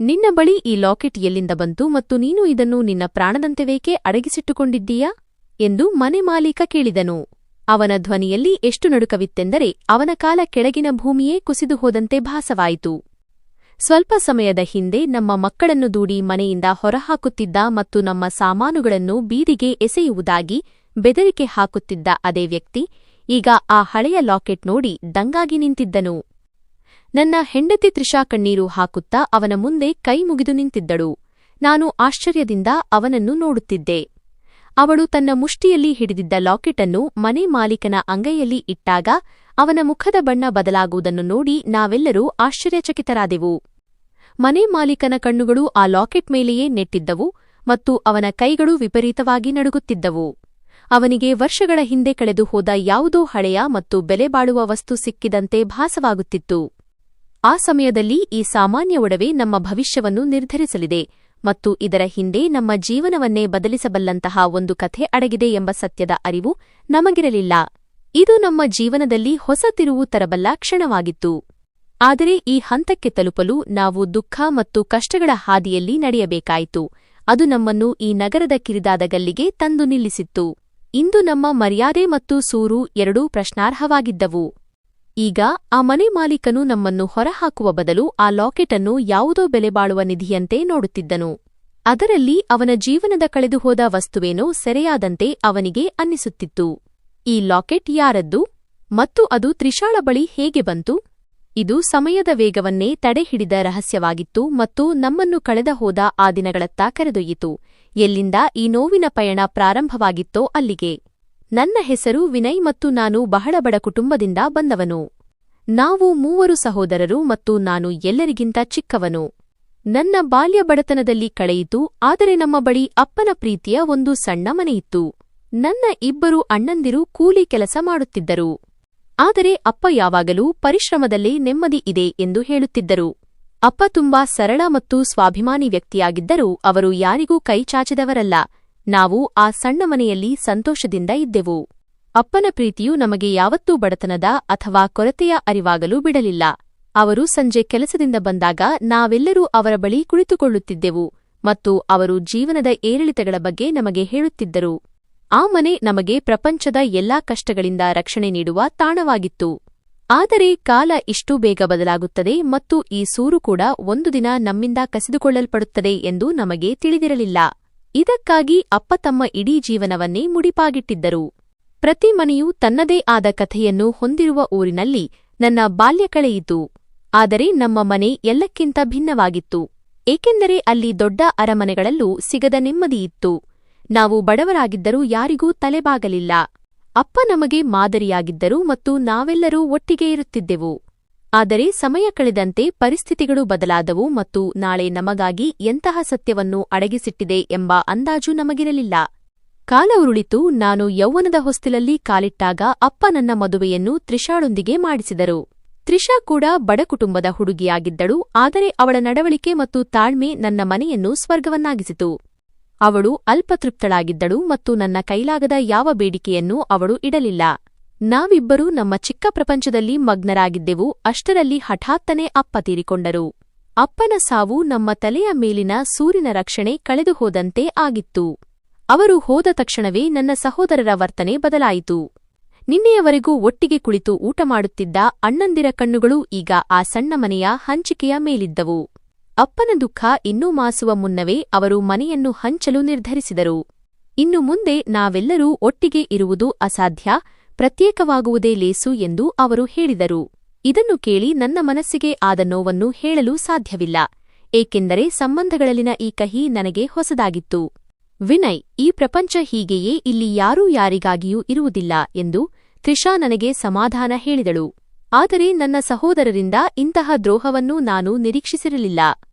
ನಿನ್ನ ಬಳಿ ಈ ಲಾಕೆಟ್ ಎಲ್ಲಿಂದ ಬಂತು ಮತ್ತು ನೀನು ಇದನ್ನು ನಿನ್ನ ಪ್ರಾಣದಂತೆವೇಕೆ ಅಡಗಿಸಿಟ್ಟುಕೊಂಡಿದ್ದೀಯಾ ಎಂದು ಮನೆ ಮಾಲೀಕ ಕೇಳಿದನು. ಅವನ ಧ್ವನಿಯಲ್ಲಿ ಎಷ್ಟು ನಡುಕವಿತ್ತೆಂದರೆ ಅವನ ಕಾಲ ಕೆಳಗಿನ ಭೂಮಿಯೇ ಕುಸಿದು ಹೋದಂತೆ ಭಾಸವಾಯಿತು. ಸ್ವಲ್ಪ ಸಮಯದ ಹಿಂದೆ ನಮ್ಮ ಮಕ್ಕಳನ್ನು ದೂಡಿ ಮನೆಯಿಂದ ಹೊರಹಾಕುತ್ತಿದ್ದ ಮತ್ತು ನಮ್ಮ ಸಾಮಾನುಗಳನ್ನು ಬೀದಿಗೆ ಎಸೆಯುವುದಾಗಿ ಬೆದರಿಕೆ ಹಾಕುತ್ತಿದ್ದ ಅದೇ ವ್ಯಕ್ತಿ ಈಗ ಆ ಹಳೆಯ ಲಾಕೆಟ್ ನೋಡಿ ದಂಗಾಗಿ ನಿಂತಿದ್ದನು. ನನ್ನ ಹೆಂಡತಿ ತ್ರಿಷಾ ಕಣ್ಣೀರು ಹಾಕುತ್ತಾ ಅವನ ಮುಂದೆ ಕೈ ಮುಗಿದು ನಿಂತಿದ್ದಳು. ನಾನು ಆಶ್ಚರ್ಯದಿಂದ ಅವನನ್ನು ನೋಡುತ್ತಿದ್ದೆ. ಅವಳು ತನ್ನ ಮುಷ್ಟಿಯಲ್ಲಿ ಹಿಡಿದಿದ್ದ ಲಾಕೆಟನ್ನು ಮನೆ ಮಾಲೀಕನ ಅಂಗೈಯಲ್ಲಿ ಇಟ್ಟಾಗ ಅವನ ಮುಖದ ಬಣ್ಣ ಬದಲಾಗುವುದನ್ನು ನೋಡಿ ನಾವೆಲ್ಲರೂ ಆಶ್ಚರ್ಯಚಕಿತರಾದೆವು. ಮನೆ ಮಾಲೀಕನ ಕಣ್ಣುಗಳು ಆ ಲಾಕೆಟ್ ಮೇಲೆಯೇ ನೆಟ್ಟಿದ್ದವು ಮತ್ತು ಅವನ ಕೈಗಳು ವಿಪರೀತವಾಗಿ ನಡುಗುತ್ತಿದ್ದವು. ಅವನಿಗೆ ವರ್ಷಗಳ ಹಿಂದೆ ಕಳೆದು ಹೋದ ಯಾವುದೋ ಹಳೆಯ ಮತ್ತು ಬೆಲೆಬಾಳುವ ವಸ್ತು ಸಿಕ್ಕಿದಂತೆ ಭಾಸವಾಗುತ್ತಿತ್ತು. ಆ ಸಮಯದಲ್ಲಿ ಈ ಸಾಮಾನ್ಯ ಒಡವೆ ನಮ್ಮ ಭವಿಷ್ಯವನ್ನು ನಿರ್ಧರಿಸಲಿದೆ ಮತ್ತು ಇದರ ಹಿಂದೆ ನಮ್ಮ ಜೀವನವನ್ನೇ ಬದಲಿಸಬಲ್ಲಂತಹ ಒಂದು ಕಥೆ ಅಡಗಿದೆ ಎಂಬ ಸತ್ಯದ ಅರಿವು ನಮಗಿರಲಿಲ್ಲ. ಇದು ನಮ್ಮ ಜೀವನದಲ್ಲಿ ಹೊಸ ತಿರುವು ತರಬಲ್ಲ ಕ್ಷಣವಾಗಿತ್ತು. ಆದರೆ ಈ ಹಂತಕ್ಕೆ ತಲುಪಲು ನಾವು ದುಃಖ ಮತ್ತು ಕಷ್ಟಗಳ ಹಾದಿಯಲ್ಲಿ ನಡೆಯಬೇಕಾಯಿತು. ಅದು ನಮ್ಮನ್ನು ಈ ನಗರದ ಕಿರಿದಾದ ಗಲ್ಲಿಗೆ ತಂದು ನಿಲ್ಲಿಸಿತ್ತು. ಇಂದು ನಮ್ಮ ಮರ್ಯಾದೆ ಮತ್ತು ಸೂರು ಎರಡೂ ಪ್ರಶ್ನಾರ್ಹವಾಗಿದ್ದವು. ಈಗ ಆ ಮನೆ ಮಾಲೀಕನು ನಮ್ಮನ್ನು ಹೊರಹಾಕುವ ಬದಲು ಆ ಲಾಕೆಟನ್ನು ಯಾವುದೋ ಬೆಲೆಬಾಳುವ ನಿಧಿಯಂತೆ ನೋಡುತ್ತಿದ್ದನು. ಅದರಲ್ಲಿ ಅವನ ಜೀವನದ ಕಳೆದುಹೋದ ವಸ್ತುವೇನೋ ಸೆರೆಯಾದಂತೆ ಅವನಿಗೆ ಅನ್ನಿಸುತ್ತಿತ್ತು. ಈ ಲಾಕೆಟ್ ಯಾರದ್ದು ಮತ್ತು ಅದು ತ್ರಿಷಾಳ ಬಳಿ ಹೇಗೆ ಬಂತು? ಇದು ಸಮಯದ ವೇಗವನ್ನೇ ತಡೆಹಿಡಿದ ರಹಸ್ಯವಾಗಿತ್ತು ಮತ್ತು ನಮ್ಮನ್ನು ಕಳೆದ ಹೋದ ಆ ದಿನಗಳತ್ತ ಕರೆದೊಯ್ಯಿತು. ಎಲ್ಲಿಂದ ಈ ನೋವಿನ ಪಯಣ ಪ್ರಾರಂಭವಾಗಿತ್ತೋ ಅಲ್ಲಿಗೆ. ನನ್ನ ಹೆಸರು ವಿನಯ್ ಮತ್ತು ನಾನು ಬಹಳ ಬಡ ಕುಟುಂಬದಿಂದ ಬಂದವನು. ನಾವು 3 ಸಹೋದರರು ಮತ್ತು ನಾನು ಎಲ್ಲರಿಗಿಂತ ಚಿಕ್ಕವನು. ನನ್ನ ಬಾಲ್ಯ ಬಡತನದಲ್ಲಿ ಕಳೆಯಿತು, ಆದರೆ ನಮ್ಮ ಬಳಿ ಅಪ್ಪನ ಪ್ರೀತಿಯ ಒಂದು ಸಣ್ಣ ಮನೆಯಿತ್ತು. ನನ್ನ 2 ಅಣ್ಣಂದಿರು ಕೂಲಿ ಕೆಲಸ ಮಾಡುತ್ತಿದ್ದರು. ಆದರೆ ಅಪ್ಪ ಯಾವಾಗಲೂ ಪರಿಶ್ರಮದಲ್ಲೇ ನೆಮ್ಮದಿ ಇದೆ ಎಂದು ಹೇಳುತ್ತಿದ್ದರು. ಅಪ್ಪ ತುಂಬಾ ಸರಳ ಮತ್ತು ಸ್ವಾಭಿಮಾನಿ ವ್ಯಕ್ತಿಯಾಗಿದ್ದರೂ ಅವರು ಯಾರಿಗೂ ಕೈಚಾಚಿದವರಲ್ಲ. ನಾವು ಆ ಸಣ್ಣ ಮನೆಯಲ್ಲಿ ಸಂತೋಷದಿಂದ ಇದ್ದೆವು. ಅಪ್ಪನ ಪ್ರೀತಿಯು ನಮಗೆ ಯಾವತ್ತೂ ಬಡತನದ ಅಥವಾ ಕೊರತೆಯ ಅರಿವಾಗಲು ಬಿಡಲಿಲ್ಲ. ಅವರು ಸಂಜೆ ಕೆಲಸದಿಂದ ಬಂದಾಗ ನಾವೆಲ್ಲರೂ ಅವರ ಬಳಿ ಕುಳಿತುಕೊಳ್ಳುತ್ತಿದ್ದೆವು ಮತ್ತು ಅವರು ಜೀವನದ ಏರಿಳಿತಗಳ ಬಗ್ಗೆ ನಮಗೆ ಹೇಳುತ್ತಿದ್ದರು. ಆ ಮನೆ ನಮಗೆ ಪ್ರಪಂಚದ ಎಲ್ಲಾ ಕಷ್ಟಗಳಿಂದ ರಕ್ಷಣೆ ನೀಡುವ ತಾಣವಾಗಿತ್ತು. ಆದರೆ ಕಾಲ ಇಷ್ಟು ಬೇಗ ಬದಲಾಗುತ್ತದೆ ಮತ್ತು ಈ ಸೂರು ಕೂಡ ಒಂದು ದಿನ ನಮ್ಮಿಂದ ಕಸಿದುಕೊಳ್ಳಲ್ಪಡುತ್ತದೆ ಎಂದು ನಮಗೆ ತಿಳಿದಿರಲಿಲ್ಲ. ಇದಕ್ಕಾಗಿ ಅಪ್ಪ ತಮ್ಮ ಇಡೀ ಜೀವನವನ್ನೇ ಮುಡಿಪಾಗಿಟ್ಟಿದ್ದರು. ಪ್ರತಿ ಮನೆಯೂ ತನ್ನದೇ ಆದ ಕಥೆಯನ್ನು ಹೊಂದಿರುವ ಊರಿನಲ್ಲಿ ನನ್ನ ಬಾಲ್ಯ ಕಳೆಯಿತು. ಆದರೆ ನಮ್ಮ ಮನೆ ಎಲ್ಲಕ್ಕಿಂತ ಭಿನ್ನವಾಗಿತ್ತು, ಏಕೆಂದರೆ ಅಲ್ಲಿ ದೊಡ್ಡ ಅರಮನೆಗಳಲ್ಲೂ ಸಿಗದ ನೆಮ್ಮದಿಯಿತ್ತು. ನಾವು ಬಡವರಾಗಿದ್ದರೂ ಯಾರಿಗೂ ತಲೆಬಾಗಲಿಲ್ಲ. ಅಪ್ಪ ನಮಗೆ ಮಾದರಿಯಾಗಿದ್ದರು ಮತ್ತು ನಾವೆಲ್ಲರೂ ಒಟ್ಟಿಗೆ ಇರುತ್ತಿದ್ದೆವು. ಆದರೆ ಸಮಯ ಕಳೆದಂತೆ ಪರಿಸ್ಥಿತಿಗಳು ಬದಲಾದವು ಮತ್ತು ನಾಳೆ ನಮಗಾಗಿ ಎಂತಹ ಸತ್ಯವನ್ನು ಅಡಗಿಸಿಟ್ಟಿದೆ ಎಂಬ ಅಂದಾಜು ನಮಗಿರಲಿಲ್ಲ. ಕಾಲ ಉರುಳಿತು. ನಾನು ಯೌವನದ ಹೊಸ್ತಿಲಲ್ಲಿ ಕಾಲಿಟ್ಟಾಗ ಅಪ್ಪ ನನ್ನ ಮದುವೆಯನ್ನು ತ್ರಿಷಾಳೊಂದಿಗೆ ಮಾಡಿಸಿದರು. ತ್ರಿಷಾ ಕೂಡ ಬಡ ಕುಟುಂಬದ ಹುಡುಗಿಯಾಗಿದ್ದಳು, ಆದರೆ ಅವಳ ನಡವಳಿಕೆ ಮತ್ತು ತಾಳ್ಮೆ ನನ್ನ ಮನೆಯನ್ನು ಸ್ವರ್ಗವನ್ನಾಗಿಸಿತು. ಅವಳು ಅಲ್ಪತೃಪ್ತಳಾಗಿದ್ದಳು ಮತ್ತು ನನ್ನ ಕೈಲಾಗದ ಯಾವ ಬೇಡಿಕೆಯನ್ನೂ ಅವಳು ಇಡಲಿಲ್ಲ. ನಾವಿಬ್ಬರೂ ನಮ್ಮ ಚಿಕ್ಕ ಪ್ರಪಂಚದಲ್ಲಿ ಮಗ್ನರಾಗಿದ್ದೆವು. ಅಷ್ಟರಲ್ಲಿ ಹಠಾತ್ತನೆ ಅಪ್ಪ ತೀರಿಕೊಂಡರು. ಅಪ್ಪನ ಸಾವು ನಮ್ಮ ತಲೆಯ ಮೇಲಿನ ಸೂರಿನ ರಕ್ಷಣೆ ಕಳೆದುಹೋದಂತೆ ಆಗಿತ್ತು. ಅವರು ಹೋದ ತಕ್ಷಣವೇ ನನ್ನ ಸಹೋದರರ ವರ್ತನೆ ಬದಲಾಯಿತು. ನಿನ್ನೆಯವರೆಗೂ ಒಟ್ಟಿಗೆ ಕುಳಿತು ಊಟ ಮಾಡುತ್ತಿದ್ದ ಅಣ್ಣಂದಿರ ಕಣ್ಣುಗಳು ಈಗ ಆ ಸಣ್ಣ ಮನೆಯ ಹಂಚಿಕೆಯ ಮೇಲಿದ್ದವು. ಅಪ್ಪನ ದುಃಖ ಇನ್ನೂ ಮಾಸುವ ಮುನ್ನವೇ ಅವರು ಮನೆಯನ್ನು ಹಂಚಲು ನಿರ್ಧರಿಸಿದರು. ಇನ್ನು ಮುಂದೆ ನಾವೆಲ್ಲರೂ ಒಟ್ಟಿಗೆ ಇರುವುದು ಅಸಾಧ್ಯ, ಪ್ರತ್ಯೇಕವಾಗುವುದೇ ಲೇಸು ಎಂದು ಅವರು ಹೇಳಿದರು. ಇದನ್ನು ಕೇಳಿ ನನ್ನ ಮನಸ್ಸಿಗೆ ಆದ ನೋವನ್ನು ಹೇಳಲು ಸಾಧ್ಯವಿಲ್ಲ, ಏಕೆಂದರೆ ಸಂಬಂಧಗಳಲ್ಲಿನ ಈ ಕಹಿ ನನಗೆ ಹೊಸದಾಗಿತ್ತು. ವಿನಯ್, ಈ ಪ್ರಪಂಚ ಹೀಗೆಯೇ, ಇಲ್ಲಿ ಯಾರೂ ಯಾರಿಗಾಗಿಯೂ ಇರುವುದಿಲ್ಲ ಎಂದು ತ್ರಿಷಾ ನನಗೆ ಸಮಾಧಾನ ಹೇಳಿದಳು. ಆದರೆ ನನ್ನ ಸಹೋದರರಿಂದ ಇಂತಹ ದ್ರೋಹವನ್ನು ನಾನು ನಿರೀಕ್ಷಿಸಿರಲಿಲ್ಲ.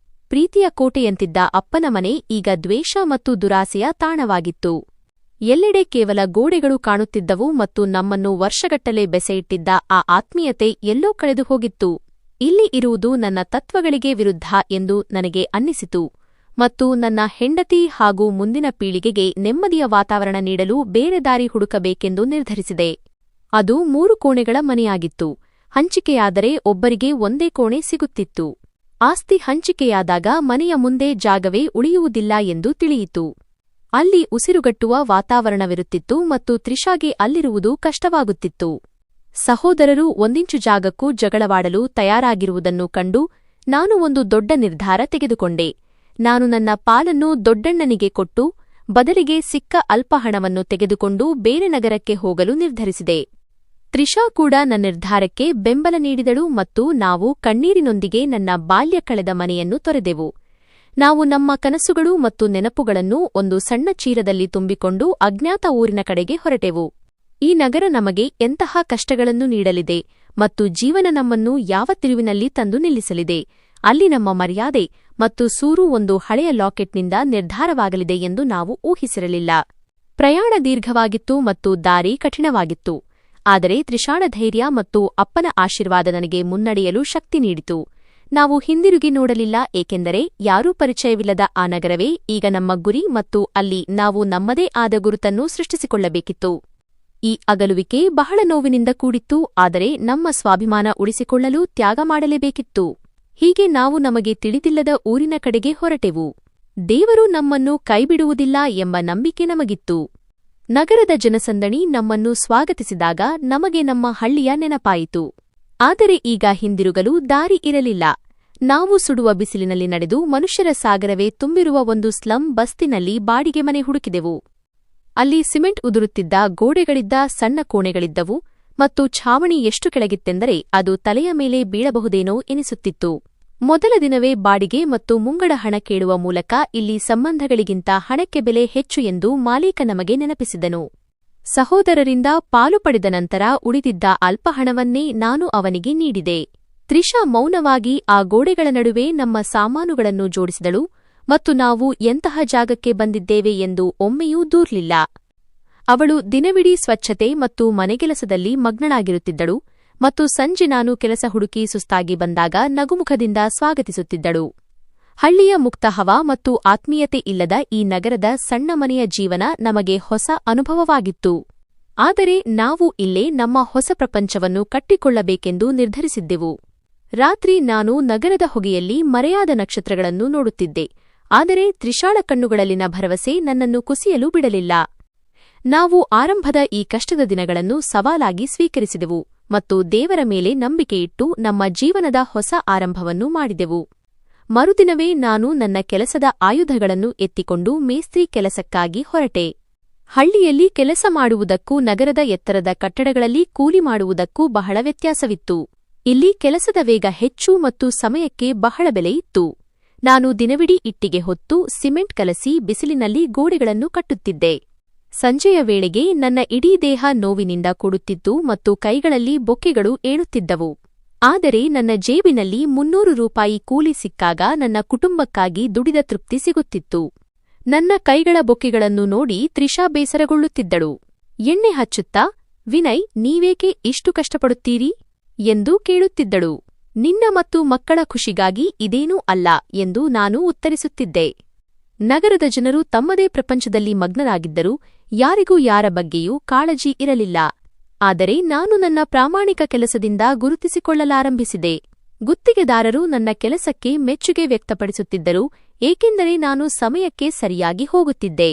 ಪ್ರೀತಿಯ ಕೋಟೆಯಂತಿದ್ದ ಅಪ್ಪನ ಮನೆ ಈಗ ದ್ವೇಷ ಮತ್ತು ದುರಾಸೆಯ ತಾಣವಾಗಿತ್ತು. ಎಲ್ಲೆಡೆ ಕೇವಲ ಗೋಡೆಗಳು ಕಾಣುತ್ತಿದ್ದವು ಮತ್ತು ನಮ್ಮನ್ನು ವರ್ಷಗಟ್ಟಲೆ ಬೆಸೆಯಿಟ್ಟಿದ್ದ ಆ ಆತ್ಮೀಯತೆ ಎಲ್ಲೋ ಕಳೆದು ಹೋಗಿತ್ತು. ಇಲ್ಲಿ ಇರುವುದು ನನ್ನ ತತ್ವಗಳಿಗೆ ವಿರುದ್ಧ ಎಂದು ನನಗೆ ಅನ್ನಿಸಿತು ಮತ್ತು ನನ್ನ ಹೆಂಡತಿ ಹಾಗೂ ಮುಂದಿನ ಪೀಳಿಗೆಗೆ ನೆಮ್ಮದಿಯ ವಾತಾವರಣ ನೀಡಲು ಬೇರೆ ದಾರಿ ಹುಡುಕಬೇಕೆಂದು ನಿರ್ಧರಿಸಿದೆ. ಅದು 3 ಕೋಣೆಗಳ ಮನೆಯಾಗಿತ್ತು. ಹಂಚಿಕೆಯಾದರೆ ಒಬ್ಬರಿಗೆ ಒಂದೇ ಕೋಣೆ ಸಿಗುತ್ತಿತ್ತು. ಆಸ್ತಿ ಹಂಚಿಕೆಯಾದಾಗ ಮನೆಯ ಮುಂದೆ ಜಾಗವೇ ಉಳಿಯುವುದಿಲ್ಲ ಎಂದು ತಿಳಿಯಿತು. ಅಲ್ಲಿ ಉಸಿರುಗಟ್ಟುವ ವಾತಾವರಣವಿರುತ್ತಿತ್ತು ಮತ್ತು ತ್ರಿಷಾಗೆ ಅಲ್ಲಿರುವುದು ಕಷ್ಟವಾಗುತ್ತಿತ್ತು. ಸಹೋದರರು ಒಂದಿಂಚು ಜಾಗಕ್ಕೂ ಜಗಳವಾಡಲು ತಯಾರಾಗಿರುವುದನ್ನು ಕಂಡು ನಾನು ಒಂದು ದೊಡ್ಡ ನಿರ್ಧಾರ ತೆಗೆದುಕೊಂಡೆ. ನಾನು ನನ್ನ ಪಾಲನ್ನು ದೊಡ್ಡಣ್ಣನಿಗೆ ಕೊಟ್ಟು ಬದಲಿಗೆ ಸಿಕ್ಕ ಅಲ್ಪ ಹಣವನ್ನು ತೆಗೆದುಕೊಂಡು ಬೇರೆ ನಗರಕ್ಕೆ ಹೋಗಲು ನಿರ್ಧರಿಸಿದೆ. ತ್ರಿಷಾ ಕೂಡ ನನ್ನ ನಿರ್ಧಾರಕ್ಕೆ ಬೆಂಬಲ ನೀಡಿದಳು ಮತ್ತು ನಾವು ಕಣ್ಣೀರಿನೊಂದಿಗೆ ನನ್ನ ಬಾಲ್ಯ ಕಳೆದ ಮನೆಯನ್ನು ತೊರೆದೆವು. ನಾವು ನಮ್ಮ ಕನಸುಗಳು ಮತ್ತು ನೆನಪುಗಳನ್ನು ಒಂದು ಸಣ್ಣ ಚೀಲದಲ್ಲಿ ತುಂಬಿಕೊಂಡು ಅಜ್ಞಾತ ಊರಿನ ಕಡೆಗೆ ಹೊರಟೆವು. ಈ ನಗರ ನಮಗೆ ಎಂತಹ ಕಷ್ಟಗಳನ್ನು ನೀಡಲಿದೆ ಮತ್ತು ಜೀವನ ನಮ್ಮನ್ನು ಯಾವ ತಿರುವಿನಲ್ಲಿ ತಂದು ನಿಲ್ಲಿಸಲಿದೆ, ಅಲ್ಲಿ ನಮ್ಮ ಮರ್ಯಾದೆ ಮತ್ತು ಸೂರು ಒಂದು ಹಳೆಯ ಲಾಕೆಟ್ನಿಂದ ನಿರ್ಧಾರವಾಗಲಿದೆ ಎಂದು ನಾವು ಊಹಿಸಿರಲಿಲ್ಲ. ಪ್ರಯಾಣ ದೀರ್ಘವಾಗಿತ್ತು ಮತ್ತು ದಾರಿ ಕಠಿಣವಾಗಿತ್ತು. ಆದರೆ ತ್ರಿಷಾಳ ಧೈರ್ಯ ಮತ್ತು ಅಪ್ಪನ ಆಶೀರ್ವಾದ ನನಗೆ ಮುನ್ನಡೆಯಲು ಶಕ್ತಿ ನೀಡಿತು. ನಾವು ಹಿಂದಿರುಗಿ ನೋಡಲಿಲ್ಲ, ಏಕೆಂದರೆ ಯಾರೂ ಪರಿಚಯವಿಲ್ಲದ ಆ ನಗರವೇ ಈಗ ನಮ್ಮ ಗುರಿ ಮತ್ತು ಅಲ್ಲಿ ನಾವು ನಮ್ಮದೇ ಆದ ಗುರುತನ್ನು ಸೃಷ್ಟಿಸಿಕೊಳ್ಳಬೇಕಿತ್ತು. ಈ ಅಗಲುವಿಕೆ ಬಹಳ ನೋವಿನಿಂದ ಕೂಡಿತ್ತು, ಆದರೆ ನಮ್ಮ ಸ್ವಾಭಿಮಾನ ಉಳಿಸಿಕೊಳ್ಳಲು ತ್ಯಾಗ ಮಾಡಲೇಬೇಕಿತ್ತು. ಹೀಗೆ ನಾವು ನಮಗೆ ತಿಳಿದಿಲ್ಲದ ಊರಿನ ಕಡೆಗೆ ಹೊರಟೆವು. ದೇವರು ನಮ್ಮನ್ನು ಕೈಬಿಡುವುದಿಲ್ಲ ಎಂಬ ನಂಬಿಕೆ ನಮಗಿತ್ತು. ನಗರದ ಜನಸಂದಣಿ ನಮ್ಮನ್ನು ಸ್ವಾಗತಿಸಿದಾಗ ನಮಗೆ ನಮ್ಮ ಹಳ್ಳಿಯ ನೆನಪಾಯಿತು. ಆದರೆ ಈಗ ಹಿಂದಿರುಗಲು ದಾರಿ ಇರಲಿಲ್ಲ. ನಾವು ಸುಡುವ ಬಿಸಿಲಿನಲ್ಲಿ ನಡೆದು ಮನುಷ್ಯರ ಸಾಗರವೇ ತುಂಬಿರುವ ಒಂದು ಸ್ಲಂ ಬಸ್ತಿನಲ್ಲಿ ಬಾಡಿಗೆ ಮನೆ ಹುಡುಕಿದೆವು. ಅಲ್ಲಿ ಸಿಮೆಂಟ್ ಉದುರುತ್ತಿದ್ದ ಗೋಡೆಗಳಿದ್ದ ಸಣ್ಣ ಕೋಣೆಗಳಿದ್ದವು ಮತ್ತು ಛಾವಣಿ ಎಷ್ಟು ಕೆಳಗಿತ್ತೆಂದರೆ ಅದು ತಲೆಯ ಮೇಲೆ ಬೀಳಬಹುದೇನೋ ಎನಿಸುತ್ತಿತ್ತು. ಮೊದಲ ದಿನವೇ ಬಾಡಿಗೆ ಮತ್ತು ಮುಂಗಡ ಹಣ ಕೇಳುವ ಮೂಲಕ ಇಲ್ಲಿ ಸಂಬಂಧಗಳಿಗಿಂತ ಹಣಕ್ಕೆ ಬೆಲೆ ಹೆಚ್ಚು ಎಂದು ಮಾಲೀಕ ನಮಗೆ ನೆನಪಿಸಿದನು. ಸಹೋದರರಿಂದ ಪಾಲು ಪಡೆದ ನಂತರ ಉಳಿದಿದ್ದ ಅಲ್ಪ ಹಣವನ್ನೇ ನಾನು ಅವನಿಗೆ ನೀಡಿದೆ. ತ್ರಿಷಾ ಮೌನವಾಗಿ ಆ ಗೋಡೆಗಳ ನಡುವೆ ನಮ್ಮ ಸಾಮಾನುಗಳನ್ನು ಜೋಡಿಸಿದಳು ಮತ್ತು ನಾವು ಎಂತಹ ಜಾಗಕ್ಕೆ ಬಂದಿದ್ದೇವೆ ಎಂದು ಒಮ್ಮೆಯೂ ದೂರ್ಲಿಲ್ಲ. ಅವಳು ದಿನವಿಡೀ ಸ್ವಚ್ಛತೆ ಮತ್ತು ಮನೆಗೆಲಸದಲ್ಲಿ ಮಗ್ನಳಾಗಿರುತ್ತಿದ್ದಳು ಮತ್ತು ಸಂಜೆ ನಾನು ಕೆಲಸ ಹುಡುಕಿ ಸುಸ್ತಾಗಿ ಬಂದಾಗ ನಗುಮುಖದಿಂದ ಸ್ವಾಗತಿಸುತ್ತಿದ್ದಳು. ಹಳ್ಳಿಯ ಮುಕ್ತ ಹವಾ ಮತ್ತು ಆತ್ಮೀಯತೆ ಇಲ್ಲದ ಈ ನಗರದ ಸಣ್ಣ ಮನೆಯ ಜೀವನ ನಮಗೆ ಹೊಸ ಅನುಭವವಾಗಿತ್ತು. ಆದರೆ ನಾವು ಇಲ್ಲೇ ನಮ್ಮ ಹೊಸ ಪ್ರಪಂಚವನ್ನು ಕಟ್ಟಿಕೊಳ್ಳಬೇಕೆಂದು ನಿರ್ಧರಿಸಿದ್ದೆವು. ರಾತ್ರಿ ನಾನು ನಗರದ ಹೊಗೆಯಲ್ಲಿ ಮರೆಯಾದ ನಕ್ಷತ್ರಗಳನ್ನು ನೋಡುತ್ತಿದ್ದೆ, ಆದರೆ ತ್ರಿಷಾಳ ಕಣ್ಣುಗಳಲ್ಲಿನ ಭರವಸೆ ನನ್ನನ್ನು ಕುಸಿಯಲು ಬಿಡಲಿಲ್ಲ. ನಾವು ಆರಂಭದ ಈ ಕಷ್ಟದ ದಿನಗಳನ್ನು ಸವಾಲಾಗಿ ಸ್ವೀಕರಿಸಿದೆವು ಮತ್ತು ದೇವರ ಮೇಲೆ ನಂಬಿಕೆಯಿಟ್ಟು ನಮ್ಮ ಜೀವನದ ಹೊಸ ಆರಂಭವನ್ನು ಮಾಡಿದೆವು. ಮರುದಿನವೇ ನಾನು ನನ್ನ ಕೆಲಸದ ಆಯುಧಗಳನ್ನು ಎತ್ತಿಕೊಂಡು ಮೇಸ್ತ್ರಿ ಕೆಲಸಕ್ಕಾಗಿ ಹೊರಟೆ. ಹಳ್ಳಿಯಲ್ಲಿ ಕೆಲಸ ಮಾಡುವುದಕ್ಕೂ ನಗರದ ಎತ್ತರದ ಕಟ್ಟಡಗಳಲ್ಲಿ ಕೂಲಿ ಮಾಡುವುದಕ್ಕೂ ಬಹಳ ವ್ಯತ್ಯಾಸವಿತ್ತು. ಇಲ್ಲಿ ಕೆಲಸದ ವೇಗ ಹೆಚ್ಚು ಮತ್ತು ಸಮಯಕ್ಕೆ ಬಹಳ ಬೆಲೆ ಇತ್ತು. ನಾನು ದಿನವಿಡೀ ಇಟ್ಟಿಗೆ ಹೊತ್ತು ಸಿಮೆಂಟ್ ಕಲಸಿ ಬಿಸಿಲಿನಲ್ಲಿ ಗೋಡೆಗಳನ್ನು ಕಟ್ಟುತ್ತಿದ್ದೆ. ಸಂಜೆಯ ವೇಳೆಗೆ ನನ್ನ ಇಡೀ ದೇಹ ನೋವಿನಿಂದ ಕೂಡುತ್ತಿತ್ತು ಮತ್ತು ಕೈಗಳಲ್ಲಿ ಬೊಕ್ಕೆಗಳು ಏಳುತ್ತಿದ್ದವು. ಆದರೆ ನನ್ನ ಜೇಬಿನಲ್ಲಿ 300 ರೂಪಾಯಿ ಕೂಲಿ ಸಿಕ್ಕಾಗ ನನ್ನ ಕುಟುಂಬಕ್ಕಾಗಿ ದುಡಿದ ತೃಪ್ತಿ ಸಿಗುತ್ತಿತ್ತು. ನನ್ನ ಕೈಗಳ ಬೊಕ್ಕೆಗಳನ್ನು ನೋಡಿ ತ್ರಿಷಾ ಬೇಸರಗೊಳ್ಳುತ್ತಿದ್ದಳು. ಎಣ್ಣೆ ಹಚ್ಚುತ್ತಾ, ವಿನಯ್, ನೀವೇಕೆ ಇಷ್ಟು ಕಷ್ಟಪಡುತ್ತೀರಿ ಎಂದು ಕೇಳುತ್ತಿದ್ದಳು. ನಿನ್ನ ಮತ್ತು ಮಕ್ಕಳ ಖುಷಿಗಾಗಿ ಇದೇನೂ ಅಲ್ಲ ಎಂದು ನಾನು ಉತ್ತರಿಸುತ್ತಿದ್ದೆ. ನಗರದ ಜನರು ತಮ್ಮದೇ ಪ್ರಪಂಚದಲ್ಲಿ ಮಗ್ನರಾಗಿದ್ದರು, ಯಾರಿಗೂ ಯಾರ ಬಗ್ಗೆಯೂ ಕಾಳಜಿ ಇರಲಿಲ್ಲ. ಆದರೆ ನಾನು ನನ್ನ ಪ್ರಾಮಾಣಿಕ ಕೆಲಸದಿಂದ ಗುರುತಿಸಿಕೊಳ್ಳಲಾರಂಭಿಸಿದೆ. ಗುತ್ತಿಗೆದಾರರು ನನ್ನ ಕೆಲಸಕ್ಕೆ ಮೆಚ್ಚುಗೆ ವ್ಯಕ್ತಪಡಿಸುತ್ತಿದ್ದರು, ಏಕೆಂದರೆ ನಾನು ಸಮಯಕ್ಕೆ ಸರಿಯಾಗಿ ಹೋಗುತ್ತಿದ್ದೆ.